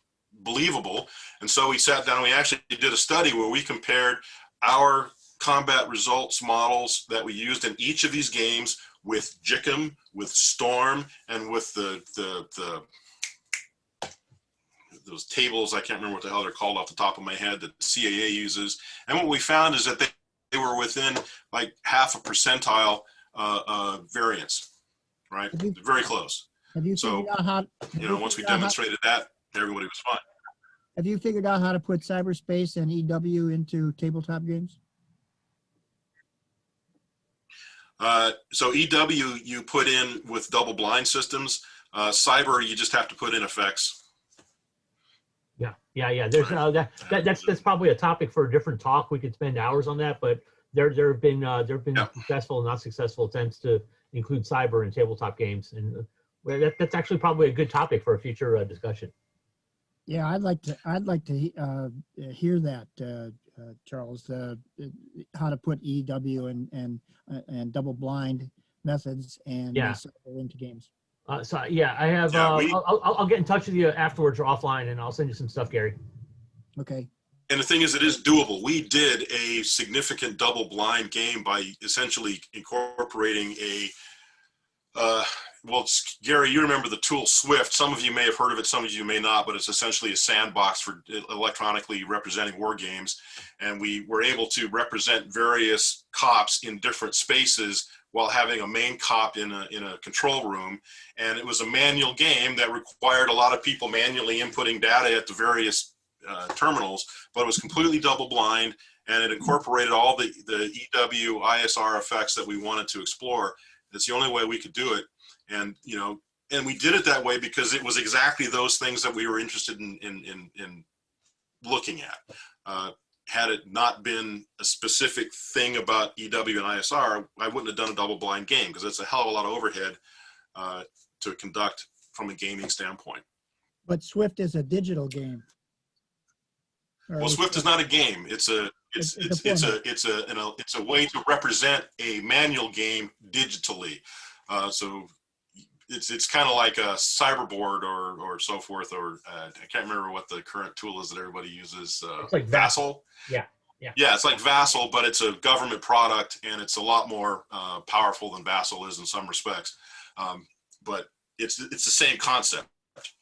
believable. And so we sat down, we actually did a study where we compared our combat results models that we used in each of these games with JICM, with Storm, and with those tables, I can't remember what the hell they're called off the top of my head, that the CAA uses. And what we found is that they were within like half a percentile variance, right? Very close. Have you figured out how? Once we demonstrated that, everybody was fine. Have you figured out how to put cyberspace and EW into tabletop games? So EW you put in with double blind systems. Cyber you just have to put in effects. Yeah. There's that's probably a topic for a different talk. We could spend hours on that, but there have been successful and not successful attempts to include cyber in tabletop games, and that's actually probably a good topic for a future discussion. Yeah, I'd like to hear that, Charles. How to put EW and double blind methods and cyber into games. So yeah, I have. I'll get in touch with you afterwards or offline, and I'll send you some stuff, Gary. Okay. And the thing is, it is doable. We did a significant double blind game by essentially incorporating a. Well, Gary, you remember the tool Swift. Some of you may have heard of it, some of you may not, but it's essentially a sandbox for electronically representing war games. And we were able to represent various cops in different spaces while having a main cop in a control room. And it was a manual game that required a lot of people manually inputting data at the various terminals, but it was completely double blind, and it incorporated all the EW, ISR effects that we wanted to explore. It's the only way we could do it. And, you know, and we did it that way because it was exactly those things that we were interested in looking at. Had it not been a specific thing about EW and ISR, I wouldn't have done a double blind game, because it's a hell of a lot of overhead to conduct from a gaming standpoint. But Swift is a digital game. Well, Swift is not a game. It's a way to represent a manual game digitally. So it's kind of like a cyberboard or so forth, or I can't remember what the current tool is that everybody uses. It's like Vassal. Yeah. Yeah, it's like Vassal, but it's a government product, and it's a lot more powerful than Vassal is in some respects. But it's the same concept.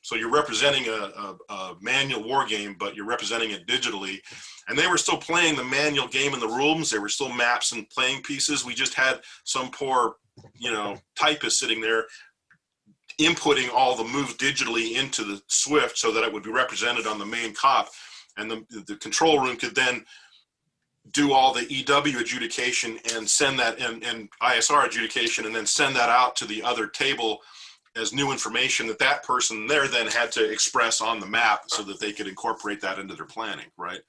So you're representing a manual war game, but you're representing it digitally. And they were still playing the manual game in the rooms. There were still maps and playing pieces. We just had some poor, you know, typist sitting there inputting all the moves digitally into the Swift so that it would be represented on the main cop. And the control room could then do all the EW adjudication and send that, and ISR adjudication, and then send that out to the other table as new information that person there then had to express on the map so that they could incorporate that into their planning, right?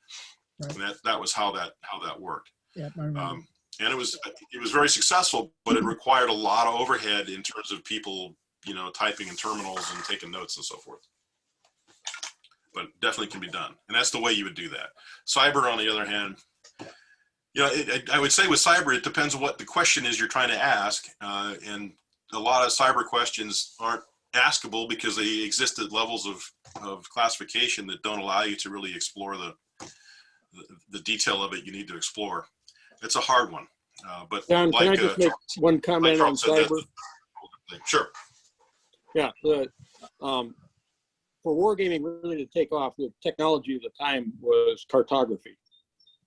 And that was how that worked. Yeah, I remember. And it was very successful, but it required a lot of overhead in terms of people, you know, typing in terminals and taking notes and so forth. But definitely can be done, and that's the way you would do that. Cyber, on the other hand, you know, I would say with cyber, it depends on what the question is you're trying to ask, and a lot of cyber questions aren't askable because they exist at levels of classification that don't allow you to really explore the detail of it you need to explore. It's a hard one. But John, like, can I just make one comment on cyber? Sure. Yeah, for wargaming really to take off, the technology of the time was cartography,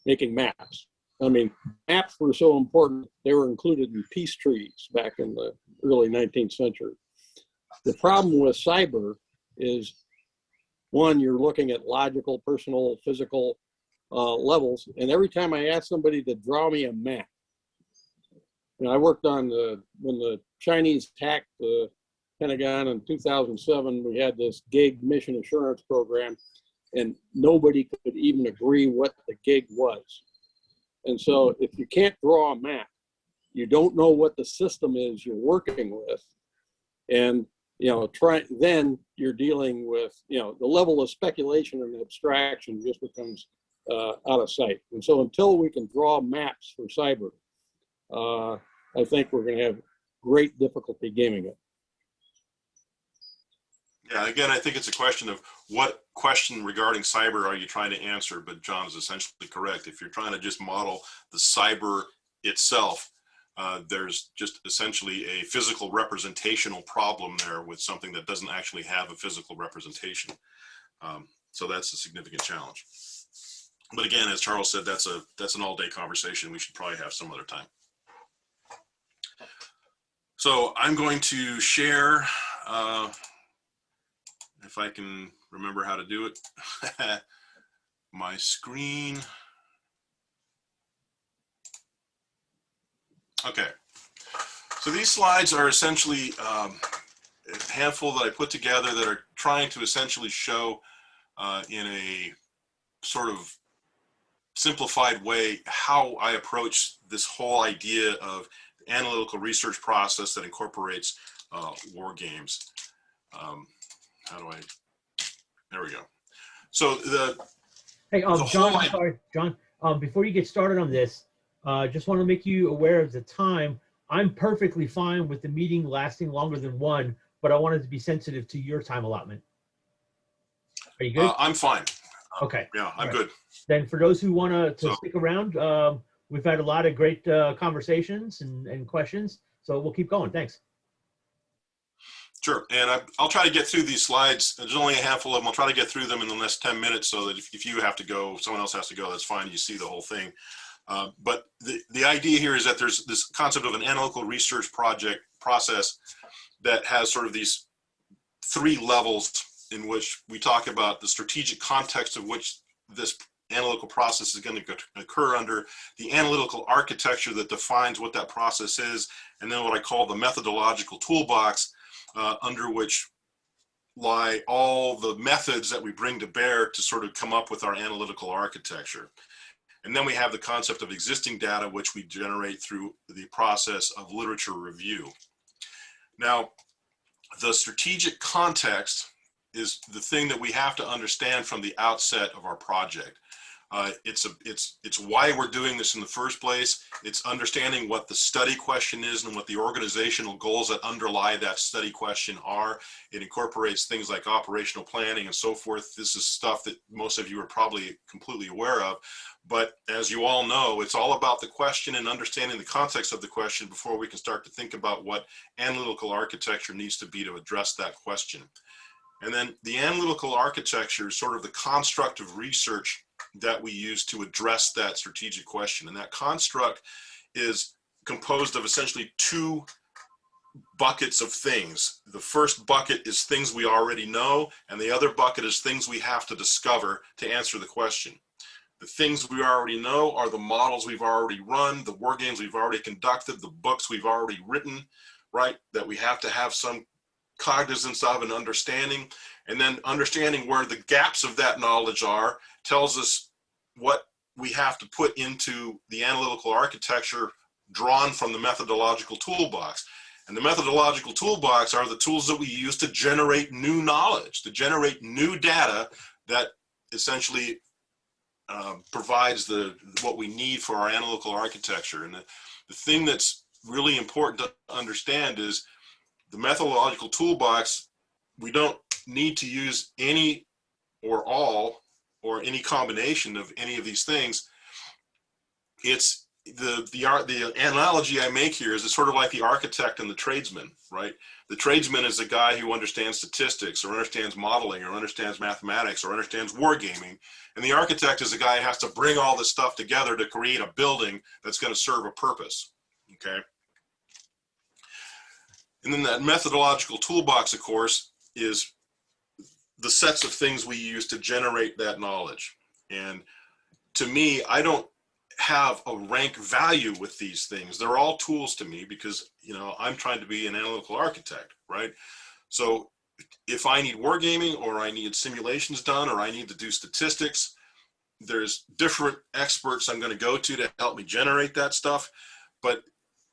making maps. I mean, maps were so important, they were included in peace treaties back in the early 19th century. The problem with cyber is, one, you're looking at logical, personal, physical levels. And every time I ask somebody to draw me a map, you know, I worked on when the Chinese attacked the Pentagon in 2007, we had this gig mission assurance program, and nobody could even agree what the gig was. And so if you can't draw a map, you don't know what the system is you're working with. And, you know, then you're dealing with, you know, the level of speculation and abstraction just becomes out of sight. And so until we can draw maps for cyber, I think we're going to have great difficulty gaming it. Yeah, again, I think it's a question of what question regarding cyber are you trying to answer, but John is essentially correct. If you're trying to just model the cyber itself, there's just essentially a physical representational problem there with something that doesn't actually have a physical representation. So that's a significant challenge. But again, as Charles said, that's an all-day conversation. We should probably have some other time. So I'm going to share, if I can remember how to do it, my screen. Okay, so these slides are essentially a handful that I put together that are trying to essentially show in a sort of simplified way how I approach this whole idea of the analytical research process that incorporates war games. How do I, there we go. So Hey, John, I'm sorry, John, before you get started on this, just want to make you aware of the time. I'm perfectly fine with the meeting lasting longer than 1, but I wanted to be sensitive to your time allotment. Are you good? I'm fine. Okay. Yeah, I'm good. Then for those who want to stick around, we've had a lot of great conversations and questions, so we'll keep going. Thanks. Sure, and I'll try to get through these slides. There's only a handful of them. I'll try to get through them in the next 10 minutes so that if you have to go, someone else has to go, that's fine. You see the whole thing. But the idea here is that there's this concept of an analytical research project process that has sort of these 3 levels in which we talk about the strategic context of which this analytical process is going to occur under, the analytical architecture that defines what that process is, and then what I call the methodological toolbox, under which lie all the methods that we bring to bear to sort of come up with our analytical architecture. And then we have the concept of existing data, which we generate through the process of literature review. Now, the strategic context is the thing that we have to understand from the outset of our project. It's why we're doing this in the first place. It's understanding what the study question is and what the organizational goals that underlie that study question are. It incorporates things like operational planning and so forth. This is stuff that most of you are probably completely aware of. But as you all know, it's all about the question and understanding the context of the question before we can start to think about what analytical architecture needs to be to address that question. And then the analytical architecture is sort of the construct of research that we use to address that strategic question. And that construct is composed of essentially two buckets of things. The first bucket is things we already know, and the other bucket is things we have to discover to answer the question. The things we already know are the models we've already run, the war games we've already conducted, the books we've already written, right? That we have to have some cognizance of and understanding. And then understanding where the gaps of that knowledge are tells us what we have to put into the analytical architecture drawn from the methodological toolbox. And the methodological toolbox are the tools that we use to generate new knowledge, to generate new data that essentially provides what we need for our analytical architecture. And the thing that's really important to understand is the methodological toolbox, we don't need to use any or all or any combination of any of these things. It's the analogy I make here is it's sort of like the architect and the tradesman, right? The tradesman is the guy who understands statistics or understands modeling or understands mathematics or understands wargaming. And the architect is the guy who has to bring all this stuff together to create a building that's going to serve a purpose, okay? And then that methodological toolbox, of course, is the sets of things we use to generate that knowledge. And to me, I don't have a rank value with these things. They're all tools to me because, you know, I'm trying to be an analytical architect, right? So if I need wargaming or I need simulations done or I need to do statistics, there's different experts I'm going to go to help me generate that stuff. But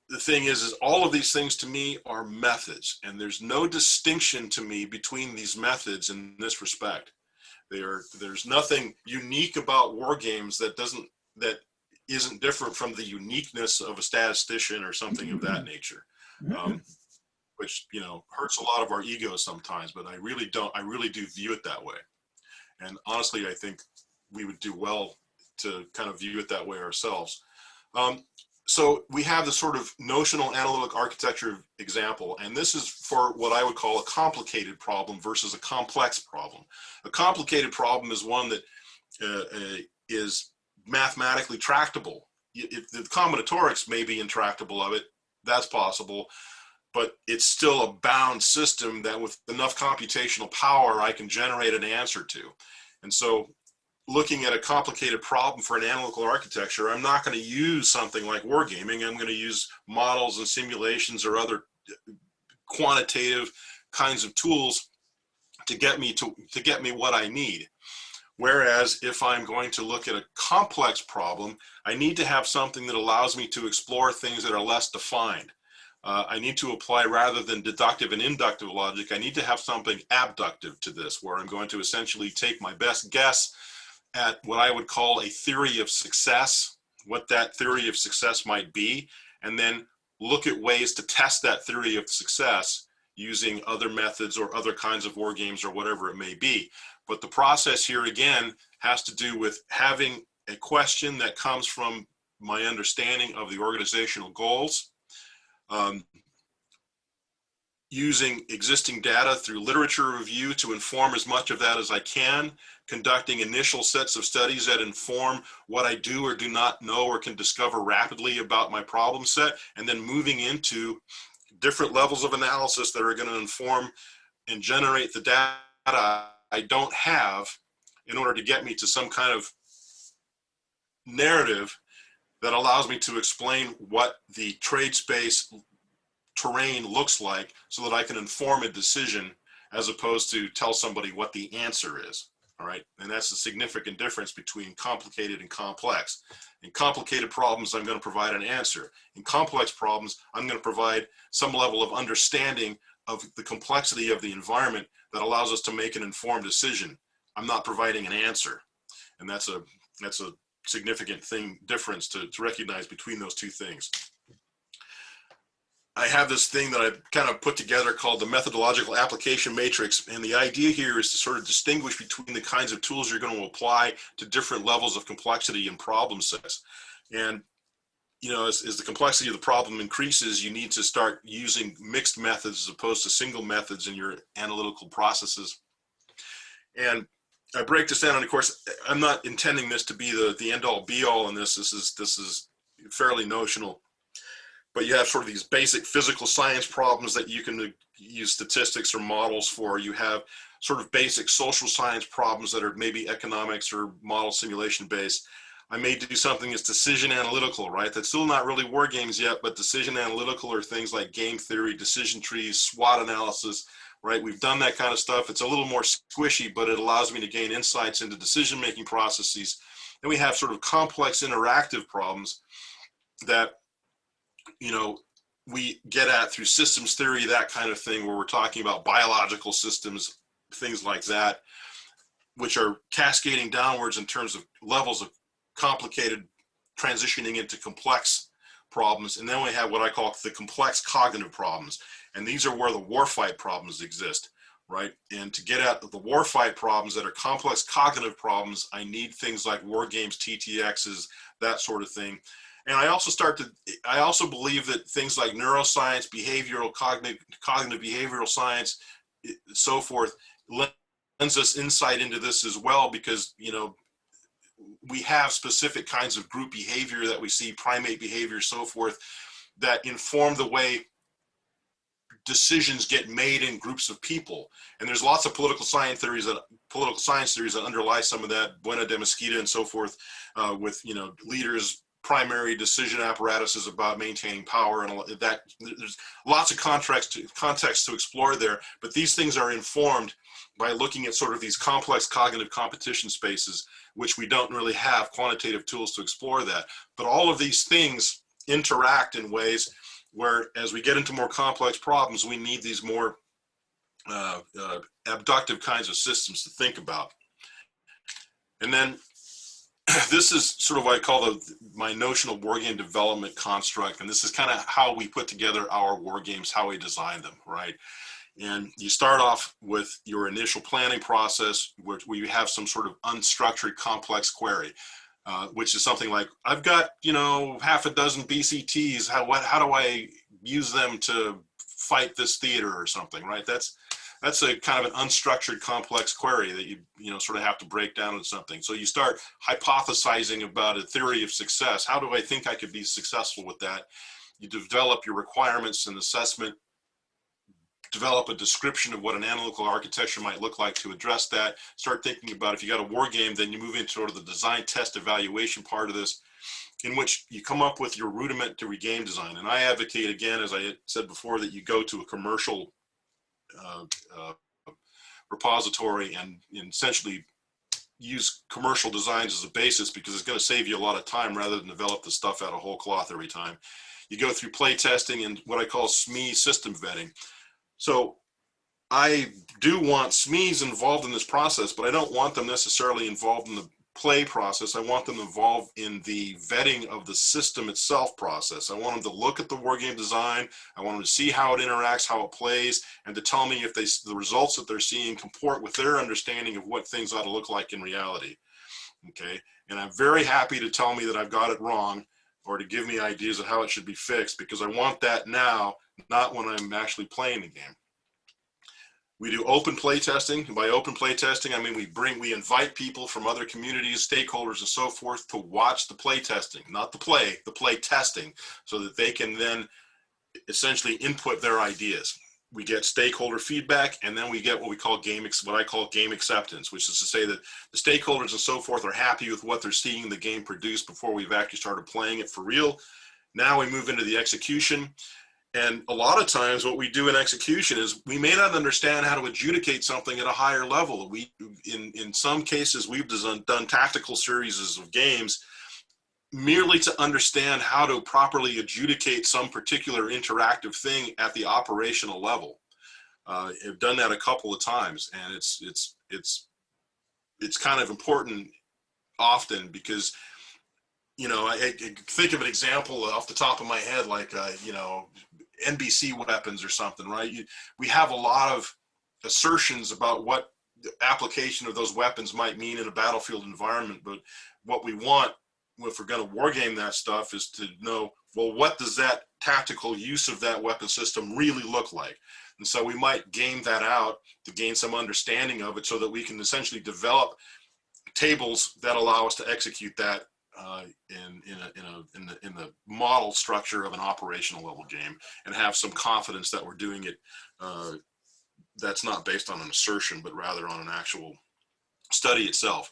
the thing is all of these things to me are methods, and there's no distinction to me between these methods in this respect. There's nothing unique about war games that isn't different from the uniqueness of a statistician or something of that nature, which, you know, hurts a lot of our egos sometimes, but I really do view it that way. And honestly, I think we would do well to kind of view it that way ourselves. So we have this sort of notional analytic architecture example, and this is for what I would call a complicated problem versus a complex problem. A complicated problem is one that is mathematically tractable. If the combinatorics may be intractable of it, that's possible, but it's still a bound system that with enough computational power, I can generate an answer to. And so looking at a complicated problem for an analytical architecture, I'm not going to use something like wargaming. I'm going to use models and simulations or other quantitative kinds of tools to get me what I need. Whereas if I'm going to look at a complex problem, I need to have something that allows me to explore things that are less defined. I need to apply, rather than deductive and inductive logic, I need to have something abductive to this, where I'm going to essentially take my best guess at what I would call a theory of success, what that theory of success might be, and then look at ways to test that theory of success using other methods or other kinds of war games or whatever it may be. But the process here again has to do with having a question that comes from my understanding of the organizational goals, using existing data through literature review to inform as much of that as I can, conducting initial sets of studies that inform what I do or do not know or can discover rapidly about my problem set, and then moving into different levels of analysis that are going to inform and generate the data I don't have in order to get me to some kind of narrative that allows me to explain what the trade space terrain looks like so that I can inform a decision as opposed to tell somebody what the answer is. All right. And that's a significant difference between complicated and complex. In complicated problems, I'm going to provide an answer. In complex problems, I'm going to provide some level of understanding of the complexity of the environment that allows us to make an informed decision. I'm not providing an answer. And that's a significant difference to recognize between those two things. I have this thing that I've kind of put together called the methodological application matrix. And the idea here is to sort of distinguish between the kinds of tools you're going to apply to different levels of complexity and problem sets. And, you know, as the complexity of the problem increases, you need to start using mixed methods as opposed to single methods in your analytical processes. And I break this down, and of course, I'm not intending this to be the end all be all in this. This is fairly notional. But you have sort of these basic physical science problems that you can use statistics or models for. You have sort of basic social science problems that are maybe economics or model simulation based. I may do something that's decision analytical, right? That's still not really war games yet, but decision analytical are things like game theory, decision trees, SWOT analysis, right? We've done that kind of stuff. It's a little more squishy, but it allows me to gain insights into decision-making processes. And we have sort of complex interactive problems that, you know, we get at through systems theory, that kind of thing, where we're talking about biological systems, things like that, which are cascading downwards in terms of levels of complicated transitioning into complex problems. And then we have what I call the complex cognitive problems. And these are where the warfight problems exist, right? And to get at the warfight problems that are complex cognitive problems, I need things like Wargames, TTXs, that sort of thing. And I also believe that things like neuroscience, behavioral, cognitive behavioral science, so forth, lends us insight into this as well, because, you know, we have specific kinds of group behavior that we see, primate behavior, so forth, that inform the way decisions get made in groups of people. And there's lots of political science theories that underlie some of that, Buena de Mesquita and so forth, with, you know, leaders, primary decision apparatuses about maintaining power, and that there's lots of context to explore there. But these things are informed by looking at sort of these complex cognitive competition spaces, which we don't really have quantitative tools to explore that. But all of these things interact in ways where, as we get into more complex problems, we need these more abductive kinds of systems to think about. And then this is sort of what I call my notional wargame development construct. And this is kind of how we put together our wargames, how we design them, right? And you start off with your initial planning process where you have some sort of unstructured complex query, which is something like, I've got, you know, half a dozen BCTs. How do I use them to fight this theater or something, right? That's a kind of an unstructured complex query that you know, sort of have to break down into something. So you start hypothesizing about a theory of success. How do I think I could be successful with that? You develop your requirements and assessment, develop a description of what an analytical architecture might look like to address that. Start thinking about, if you got a war game, then you move into sort of the design, test, evaluation part of this, in which you come up with your rudimentary game design. And I advocate, again, as I said before, that you go to a commercial repository and essentially use commercial designs as a basis, because it's going to save you a lot of time rather than develop the stuff out of whole cloth every time. You go through play testing and what I call SME system vetting. So I do want SMEs involved in this process, but I don't want them necessarily involved in the play process. I want them involved in the vetting of the system itself process. I want them to look at the wargame design. I want them to see how it interacts, how it plays, and to tell me if the results that they're seeing comport with their understanding of what things ought to look like in reality. Okay, and I'm very happy to tell me that I've got it wrong, or to give me ideas of how it should be fixed, because I want that now, not when I'm actually playing the game. We do open play testing. And by open play testing, I mean we invite people from other communities, stakeholders, and so forth to watch the play testing, not the play testing, so that they can then essentially input their ideas. we get stakeholder feedback, and then we get what I call game acceptance, which is to say that the stakeholders and so forth are happy with what they're seeing the game produce before we've actually started playing it for real. Now we move into the execution. And a lot of times what we do in execution is we may not understand how to adjudicate something at a higher level. In some cases, we've done tactical series of games merely to understand how to properly adjudicate some particular interactive thing at the operational level. I've done that a couple of times, and it's kind of important often because, you know, I think of an example off the top of my head, like, you know, NBC weapons or something, right? We have a lot of assertions about what the application of those weapons might mean in a battlefield environment, but what we want, if we're going to wargame that stuff, is to know, well, what does that tactical use of that weapon system really look like? And so we might game that out to gain some understanding of it so that we can essentially develop tables that allow us to execute that in the model structure of an operational level game, and have some confidence that we're doing it that's not based on an assertion, but rather on an actual study itself.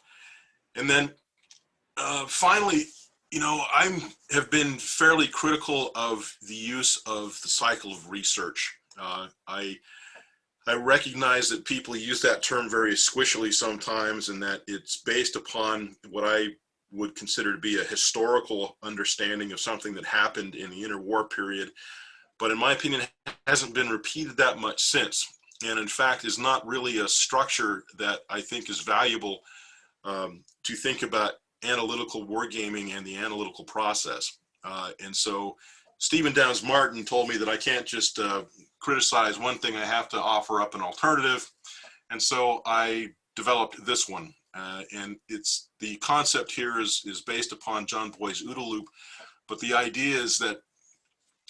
And then finally, you know, I have been fairly critical of the use of the cycle of research. I recognize that people use that term very squishily sometimes, and that it's based upon what I would consider to be a historical understanding of something that happened in the interwar period, but in my opinion, it hasn't been repeated that much since, and in fact is not really a structure that I think is valuable to think about analytical wargaming and the analytical process. And so Stephen Downes Martin told me that I can't just criticize one thing, I have to offer up an alternative. And so I developed this one. And it's the concept here is based upon John Boy's OODA loop. But the idea is that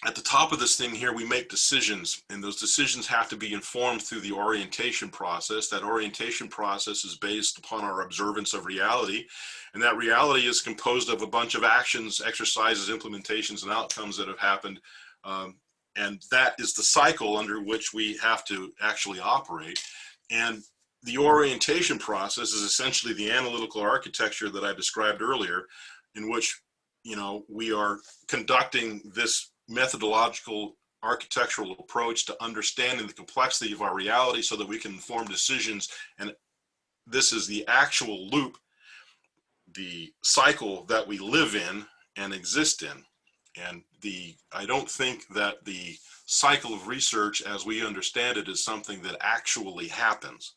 at the top of this thing here, we make decisions, and those decisions have to be informed through the orientation process. That orientation process is based upon our observance of reality. And that reality is composed of a bunch of actions, exercises, implementations, and outcomes that have happened. And that is the cycle under which we have to actually operate. And the orientation process is essentially the analytical architecture that I described earlier, in which, you know, we are conducting this methodological architectural approach to understanding the complexity of our reality so that we can inform decisions. And this is the actual loop, the cycle that we live in and exist in. And I don't think that the cycle of research as we understand it is something that actually happens.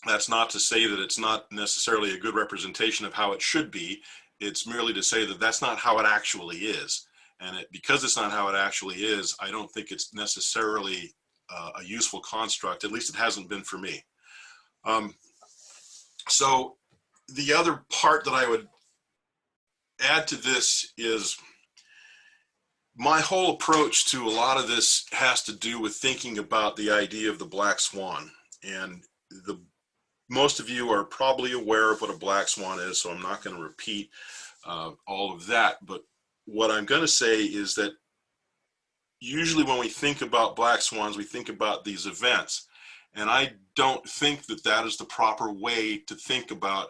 That's not to say that it's not necessarily a good representation of how it should be. It's merely to say that that's not how it actually is. And because it's not how it actually is, I don't think it's necessarily a useful construct. At least it hasn't been for me. So the other part that I would add to this is my whole approach to a lot of this has to do with thinking about the idea of the black swan. And most of you are probably aware of what a black swan is, so I'm not going to repeat all of that. But what I'm going to say is that usually when we think about black swans, we think about these events. And I don't think that that is the proper way to think about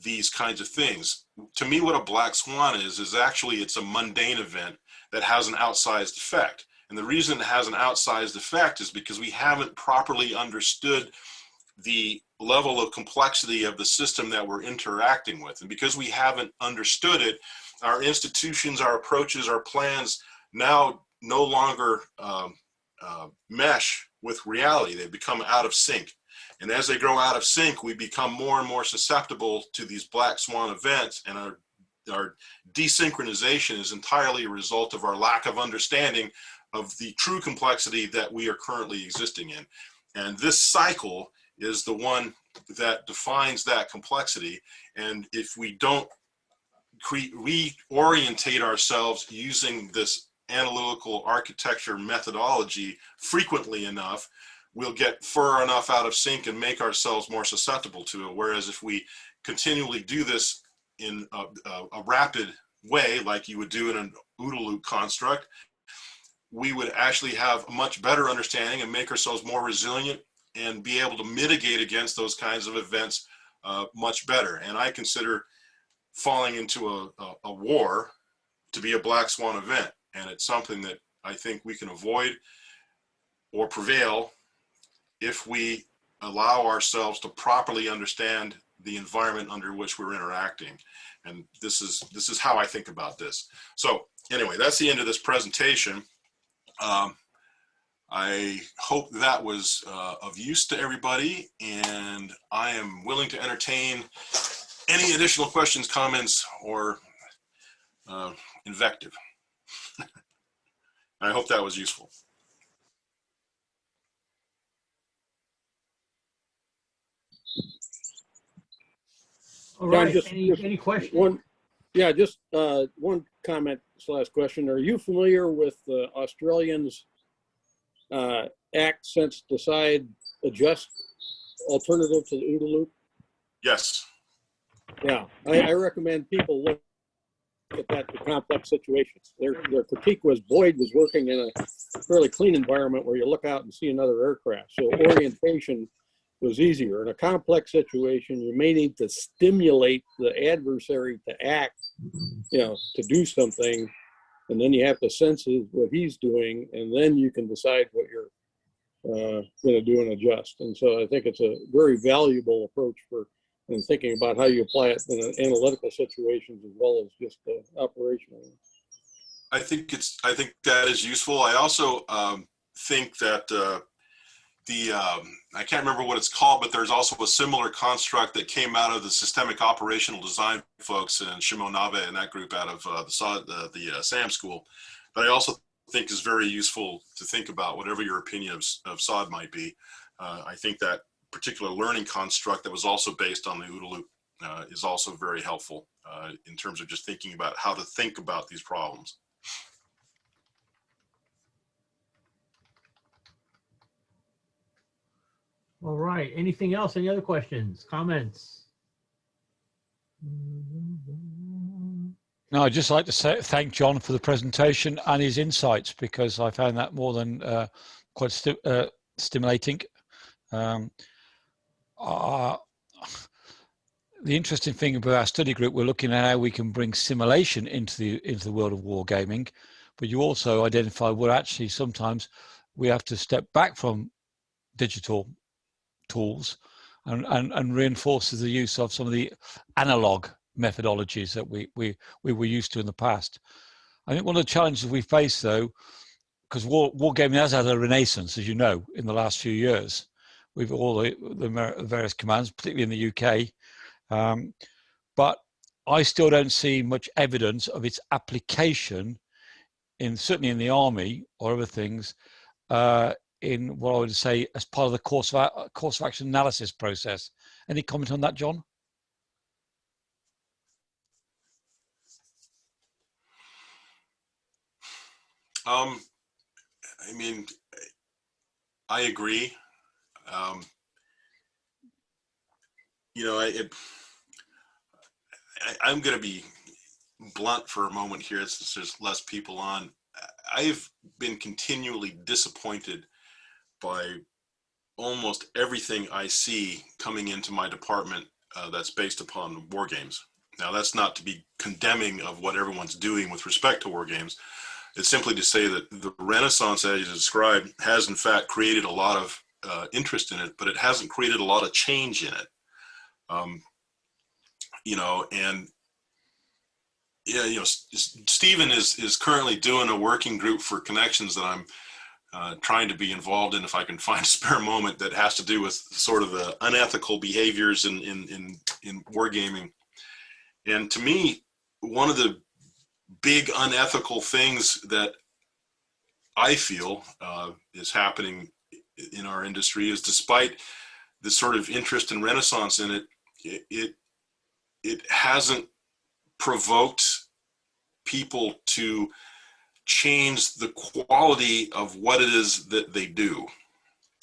these kinds of things. To me, what a black swan is actually it's a mundane event that has an outsized effect. And the reason it has an outsized effect is because we haven't properly understood the level of complexity of the system that we're interacting with. And because we haven't understood it, our institutions, our approaches, our plans now no longer mesh with reality. They become out of sync. And as they grow out of sync, we become more and more susceptible to these black swan events, and our desynchronization is entirely a result of our lack of understanding of the true complexity that we are currently existing in. And this cycle is the one that defines that complexity. And if we don't reorientate ourselves using this analytical architecture methodology frequently enough, we'll get far enough out of sync and make ourselves more susceptible to it. Whereas if we continually do this in a rapid way, like you would do in an OODA loop construct, we would actually have a much better understanding and make ourselves more resilient and be able to mitigate against those kinds of events much better. And I consider falling into a war to be a black swan event. And it's something that I think we can avoid or prevail if we allow ourselves to properly understand the environment under which we're interacting. And this is how I think about this. So anyway, that's the end of this presentation. I hope that was of use to everybody, and I am willing to entertain any additional questions, comments, or invective. I hope that was useful. All right. Just Any questions? Just one comment / question. Are you familiar with Australians' act, sense, decide, adjust alternative to the OODA loop? Yes. Yeah, I recommend people look at that for complex situations. Their critique was Boyd was working in a fairly clean environment where you look out and see another aircraft. So orientation was easier. In a complex situation, you may need to stimulate the adversary to act, to do something, and then you have to sense what he's doing, and then you can decide what you're going to do and adjust. And so I think it's a very valuable approach in thinking about how you apply it in analytical situations as well as just operational. I think that is useful. I also think that I can't remember what it's called, but there's also a similar construct that came out of the systemic operational design folks and Shimon Nabe and that group out of the SAM school. But I also think is very useful to think about, whatever your opinion of SOD might be. I think that particular learning construct that was also based on the OODA loop is also very helpful in terms of just thinking about how to think about these problems. All right. Anything else? Any other questions, comments? No, I'd just like to thank Jon for the presentation and his insights, because I found that more than quite stimulating. The interesting thing about our study group, we're looking at how we can bring simulation into the world of wargaming, but you also identify where actually sometimes we have to step back from digital tools and reinforces the use of some of the analog methodologies that we were used to in the past. I think one of the challenges we face, though, because wargaming has had a renaissance, as you know, in the last few years, with all the various commands, particularly in the UK. But I still don't see much evidence of its application certainly in the army or other things, in what I would say as part of the course of action analysis process. Any comment on that, Jon? I mean, I agree. I'm going to be blunt for a moment here, since there's less people on. I've been continually disappointed by almost everything I see coming into my department that's based upon war games. Now, that's not to be condemning of what everyone's doing with respect to war games. It's simply to say that the Renaissance, as you described, has in fact created a lot of interest in it, but it hasn't created a lot of change in it. Stephen is currently doing a working group for connections that I'm trying to be involved in, if I can find a spare moment, that has to do with sort of the unethical behaviors in wargaming. And to me, one of the big unethical things that I feel is happening in our industry is, despite the sort of interest and renaissance in it, it hasn't provoked people to change the quality of what it is that they do.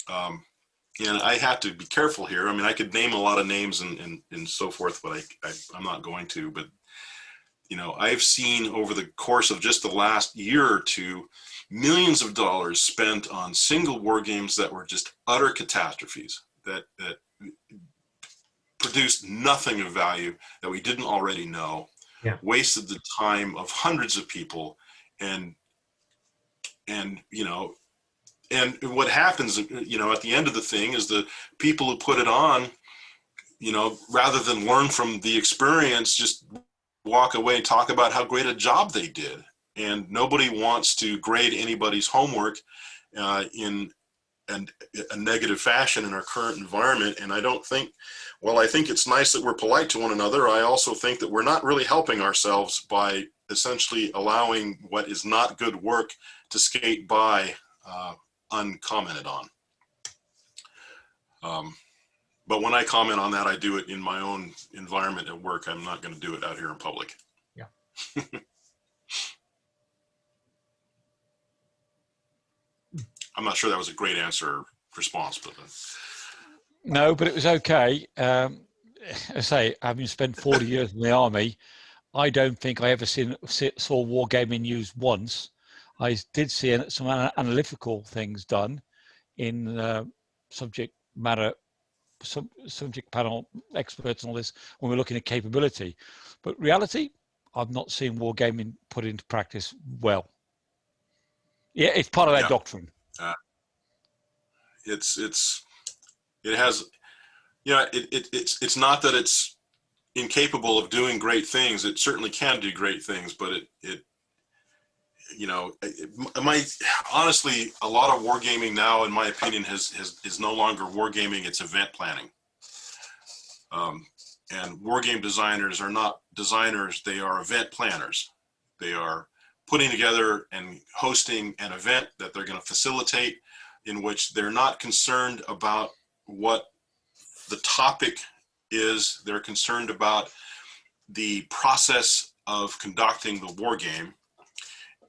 And I have to be careful here. I mean, I could name a lot of names and so forth, but I'm not going to. But you know, I've seen over the course of just the last year or two, millions of dollars spent on single war games that were just utter catastrophes, that produced nothing of value that we didn't already know, wasted the time of hundreds of people, and you know, and what happens, you know, at the end of the thing is the people who put it on, you know, rather than learn from the experience, just walk away and talk about how great a job they did. And nobody wants to grade anybody's homework in a negative fashion in our current environment. And I don't think, well, I think it's nice that we're polite to one another. I also think that we're not really helping ourselves by essentially allowing what is not good work to skate by uncommented on. But when I comment on that, I do it in my own environment at work. I'm not going to do it out here in public. Yeah. I'm not sure that was a great answer response, but no, but it was okay. I say, having spent 40 years in the army, I don't think I ever saw wargaming used once. I did see some analytical things done in subject matter, subject panel experts and all this when we're looking at capability. But reality, I've not seen wargaming put into practice well. Yeah, it's part of our doctrine. It has, you know, it's not that it's incapable of doing great things. It certainly can do great things, but it you know, honestly, a lot of wargaming now, in my opinion, is no longer wargaming, it's event planning. And wargame designers are not designers, they are event planners. They are putting together and hosting an event that they're going to facilitate, in which they're not concerned about what the topic is. They're concerned about the process of conducting the war game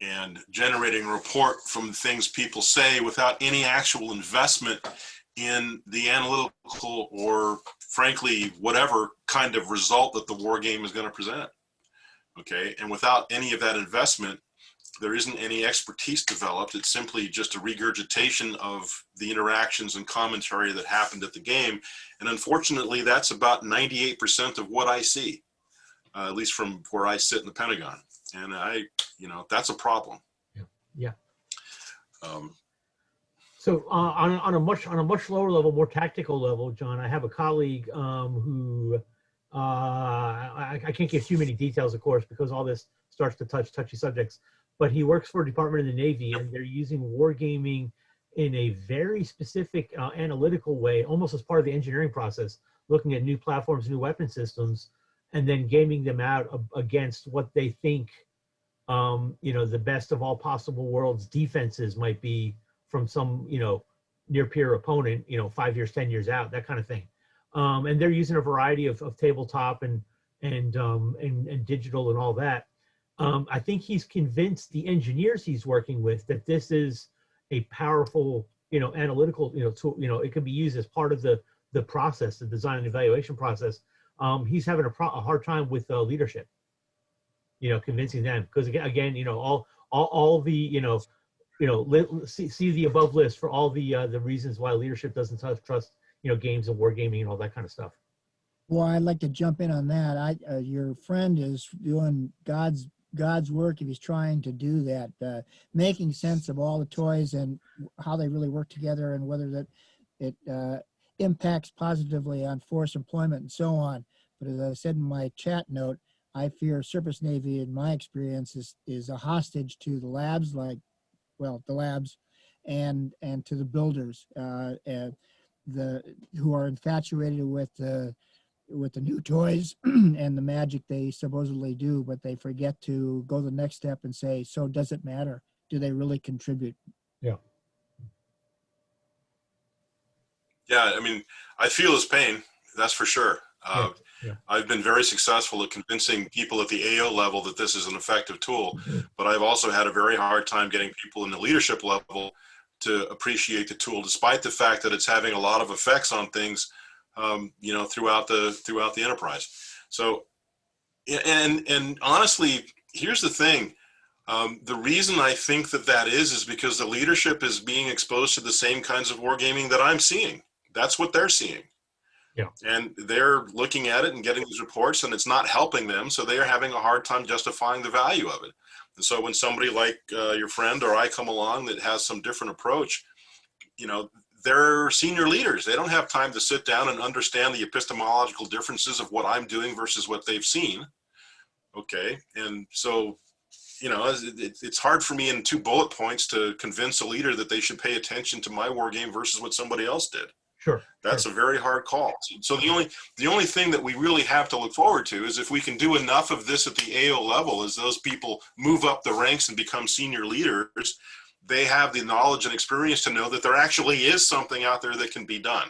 and generating a report from things people say without any actual investment in the analytical or, frankly, whatever kind of result that the war game is going to present. Okay, and without any of that investment, there isn't any expertise developed. It's simply just a regurgitation of the interactions and commentary that happened at the game. And unfortunately, that's about 98% of what I see, at least from where I sit in the Pentagon. And you know, that's a problem. Yeah. So on a much lower level, more tactical level, John, I have a colleague who I can't give too many details, of course, because all this starts to touch touchy subjects. But he works for a department in the Navy, and they're using wargaming in a very specific analytical way, almost as part of the engineering process, looking at new platforms, new weapon systems, and then gaming them out against what they think, you know, the best of all possible worlds defenses might be from some, you know, near peer opponent, you know, 5 years, 10 years out, that kind of thing. And they're using a variety of tabletop and digital and all that. I think he's convinced the engineers he's working with that this is a powerful, you know, analytical, you know, tool. You know, it can be used as part of the process, the design and evaluation process. He's having a hard time with leadership, you know, convincing them, because again, you know, all the, you know, see the above list for all the reasons why leadership doesn't trust, you know, games and wargaming and all that kind of stuff. Well, I'd like to jump in on that. Your friend is doing God's work if he's trying to do that, making sense of all the toys and how they really work together, and whether that it impacts positively on force employment and so on. But as I said in my chat note, I fear Surface Navy, in my experience, is a hostage to the labs, like, well, the labs, and to the builders, who are infatuated with the new toys and the magic they supposedly do, but they forget to go the next step and say, so does it matter? Do they really contribute? Yeah. Yeah, I mean, I feel his pain, that's for sure. Yeah. I've been very successful at convincing people at the AO level that this is an effective tool, but I've also had a very hard time getting people in the leadership level to appreciate the tool, despite the fact that it's having a lot of effects on things, you know, throughout the enterprise. So, And honestly, here's the thing. The reason I think that is because the leadership is being exposed to the same kinds of wargaming that I'm seeing. That's what they're seeing. Yeah. And they're looking at it and getting these reports, and it's not helping them. So they are having a hard time justifying the value of it. And so when somebody like your friend or I come along that has some different approach, you know, they're senior leaders. They don't have time to sit down and understand the epistemological differences of what I'm doing versus what they've seen. Okay. And so, you know, it's hard for me in 2 bullet points to convince a leader that they should pay attention to my war game versus what somebody else did. Sure. That's sure. a very hard call. So the only thing that we really have to look forward to is if we can do enough of this at the AO level, as those people move up the ranks and become senior leaders, they have the knowledge and experience to know that there actually is something out there that can be done.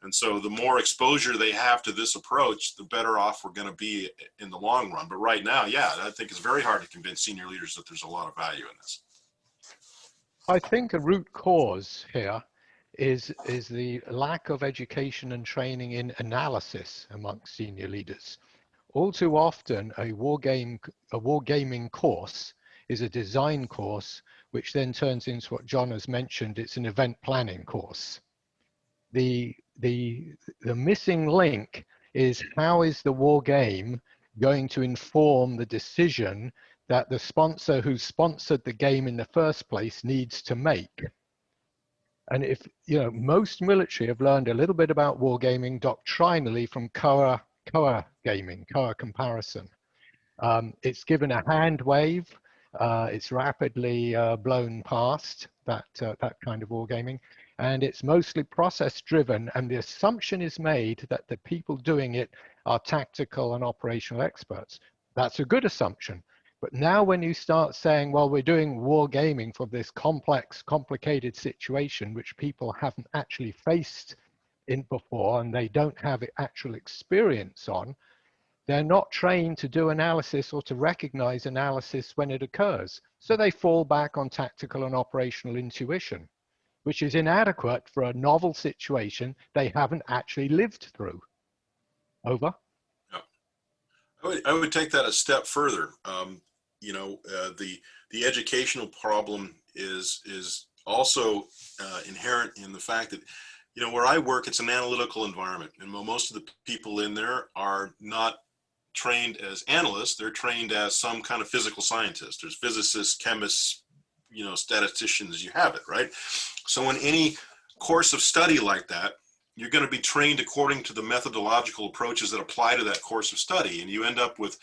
And so the more exposure they have to this approach, the better off we're going to be in the long run. But right now, yeah, I think it's very hard to convince senior leaders that there's a lot of value in this. I think a root cause here is the lack of education and training in analysis amongst senior leaders. All too often, a wargaming course is a design course, which then turns into what John has mentioned. It's an event planning course. The missing link is, how is the war game going to inform the decision that the sponsor who sponsored the game in the first place needs to make? And if, you know, most military have learned a little bit about wargaming doctrinally from Koa gaming, Koa comparison. It's given a hand wave. It's rapidly blown past that kind of wargaming, and it's mostly process driven. And the assumption is made that the people doing it are tactical and operational experts. That's a good assumption. But now when you start saying, well, we're doing wargaming for this complex, complicated situation, which people haven't actually faced in before, and they don't have actual experience on, they're not trained to do analysis or to recognize analysis when it occurs. So they fall back on tactical and operational intuition, which is inadequate for a novel situation they haven't actually lived through. Over. I would take that a step further. You know, the educational problem is also inherent in the fact that, you know, where I work, it's an analytical environment, and most of the people in there are not trained as analysts. They're trained as some kind of physical scientist. There's physicists, chemists, you know, statisticians, you have it, right? So in any course of study like that, you're going to be trained according to the methodological approaches that apply to that course of study. And you end up with,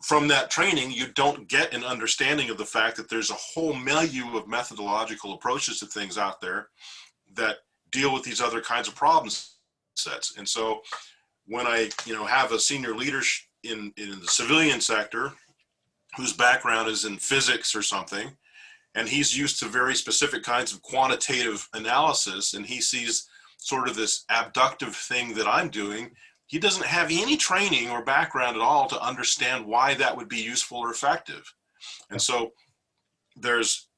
from that training, you don't get an understanding of the fact that there's a whole milieu of methodological approaches to things out there that deal with these other kinds of problem sets. And so when I, you know, have a senior leader in the civilian sector whose background is in physics or something, and he's used to very specific kinds of quantitative analysis, and he sees sort of this abductive thing that I'm doing, he doesn't have any training or background at all to understand why that would be useful or effective. And so there's,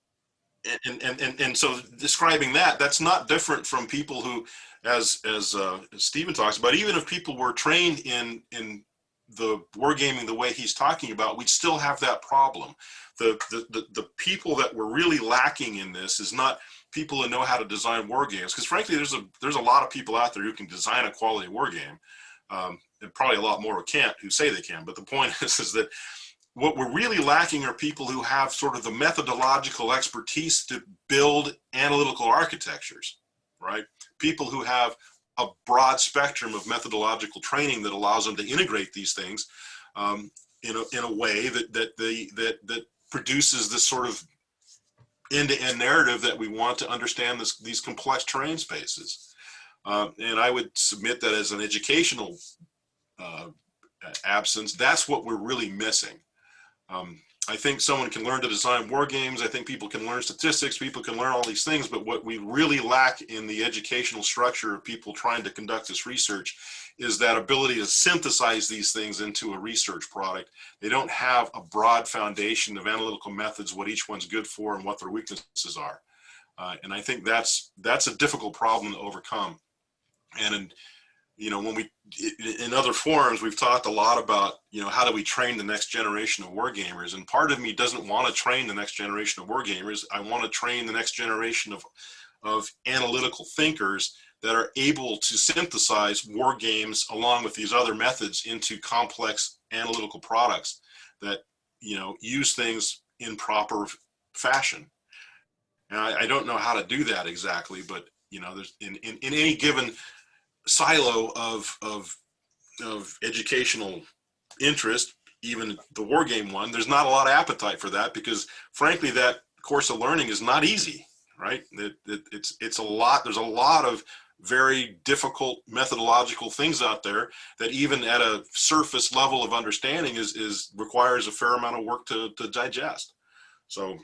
and so describing that's not different from people who, as Stephen talks about, even if people were trained in the wargaming the way he's talking about, we'd still have that problem. The people that we're really lacking in this is not people who know how to design war games, because frankly, there's a lot of people out there who can design a quality war game, and probably a lot more who can't, who say they can. But the point is that what we're really lacking are people who have sort of the methodological expertise to build analytical architectures, right? People who have a broad spectrum of methodological training that allows them to integrate these things in a way that produces this sort of end-to-end narrative that we want to understand these complex terrain spaces. And I would submit that as an educational absence, that's what we're really missing. I think someone can learn to design war games. I think people can learn statistics. People can learn all these things. But what we really lack in the educational structure of people trying to conduct this research is that ability to synthesize these things into a research product. They don't have a broad foundation of analytical methods, what each one's good for and what their weaknesses are. And I think that's a difficult problem to overcome. And you know, when we, in other forums, we've talked a lot about, you know, how do we train the next generation of wargamers? And part of me doesn't want to train the next generation of wargamers. I want to train the next generation of analytical thinkers that are able to synthesize war games along with these other methods into complex analytical products that, you know, use things in proper fashion. And I don't know how to do that exactly, but, you know, there's in any given silo of educational interest, even the war game one, there's not a lot of appetite for that, because frankly, that course of learning is not easy, right? It's a lot, there's a lot of very difficult methodological things out there that even at a surface level of understanding requires a fair amount of work to digest. So,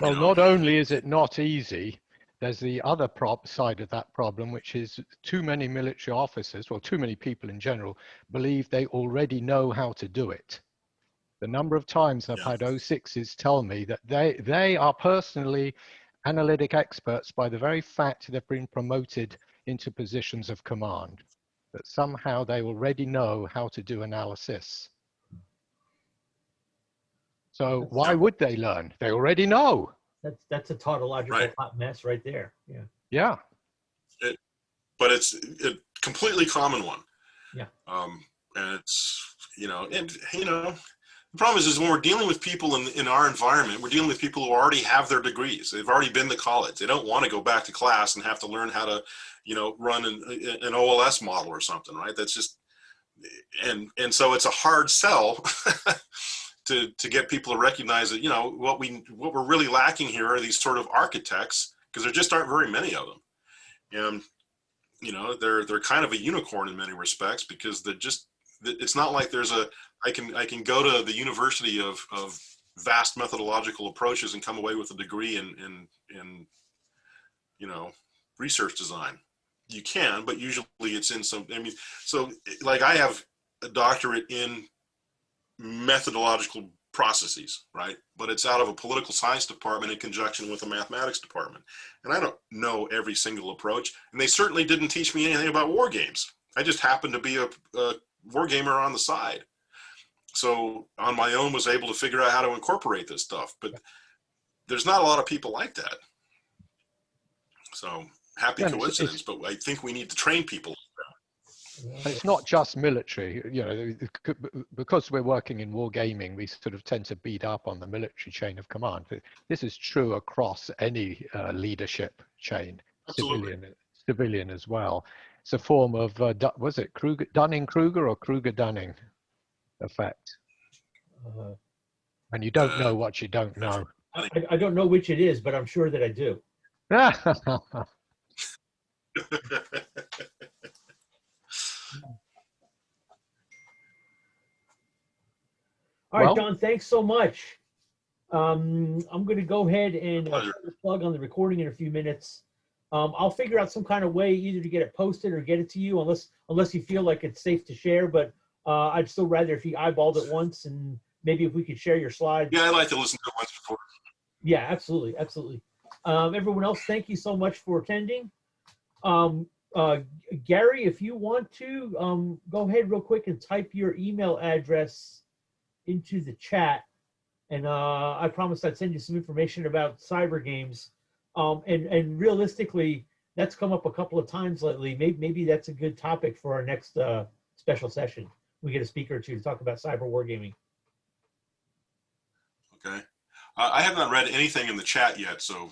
well, you know, not only is it not easy, there's the other side of that problem, which is too many military officers, well, too many people in general, believe they already know how to do it. The number of times I've had 06s tell me that they are personally analytic experts by the very fact they've been promoted into positions of command, that somehow they already know how to do analysis. So why would they learn? They already know. That's a tautological hot mess right there. Yeah. Yeah. But it's a completely common one. Yeah. And it's, you know, the problem is when we're dealing with people in our environment, we're dealing with people who already have their degrees. They've already been to college. They don't want to go back to class and have to learn how to, you know, run an OLS model or something, right? That's just, and so it's a hard sell to get people to recognize that, you know, what we're really lacking here are these sort of architects, because there just aren't very many of them. And, you know, they're kind of a unicorn in many respects, because they're just, it's not like there's I can go to the university of vast methodological approaches and come away with a degree in you know, research design. You can, but usually it's in some, I mean, so like I have a doctorate in methodological processes, right? But it's out of a political science department in conjunction with a mathematics department. And I don't know every single approach. And they certainly didn't teach me anything about war games. I just happened to be a war gamer on the side. So on my own was able to figure out how to incorporate this stuff. But there's not a lot of people like that. So happy coincidence, but I think we need to train people. It's not just military, you know, because we're working in wargaming, we sort of tend to beat up on the military chain of command. This is true across any leadership chain, civilian as well. It's a form of, was it Dunning-Kruger or Kruger-Dunning effect? And you don't know what you don't know. I don't know which it is, but I'm sure that I do. All right, John, thanks so much. I'm going to go ahead and plug on the recording in a few minutes. I'll figure out some kind of way either to get it posted or get it to you, unless you feel like it's safe to share. But I'd still rather if you eyeballed it once, and maybe if we could share your slides. Yeah, I'd like to listen to it once before. Yeah, absolutely, absolutely. Everyone else, thank you so much for attending. Gary, if you want to, go ahead real quick and type your email address into the chat, and I promised I'd send you some information about cyber games. And realistically, that's come up a couple of times lately. Maybe that's a good topic for our next special session. We get a speaker or two to talk about cyber wargaming. Okay. I have not read anything in the chat yet, so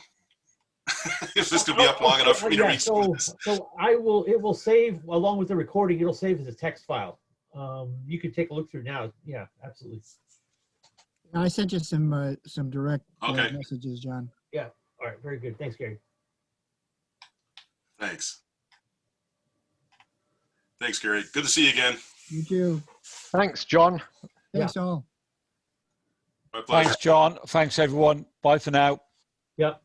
is this going to be up long enough for me to read some of this? So it will save, along with the recording, it'll save as a text file. You can take a look through now. Yeah, absolutely. I sent you some direct messages, John. Yeah. All right. Very good. Thanks, Gary. Thanks. Thanks, Gary. Good to see you again. You too. Thanks, John. Thanks all. My pleasure. Thanks, John. Thanks, everyone. Bye for now. Yep.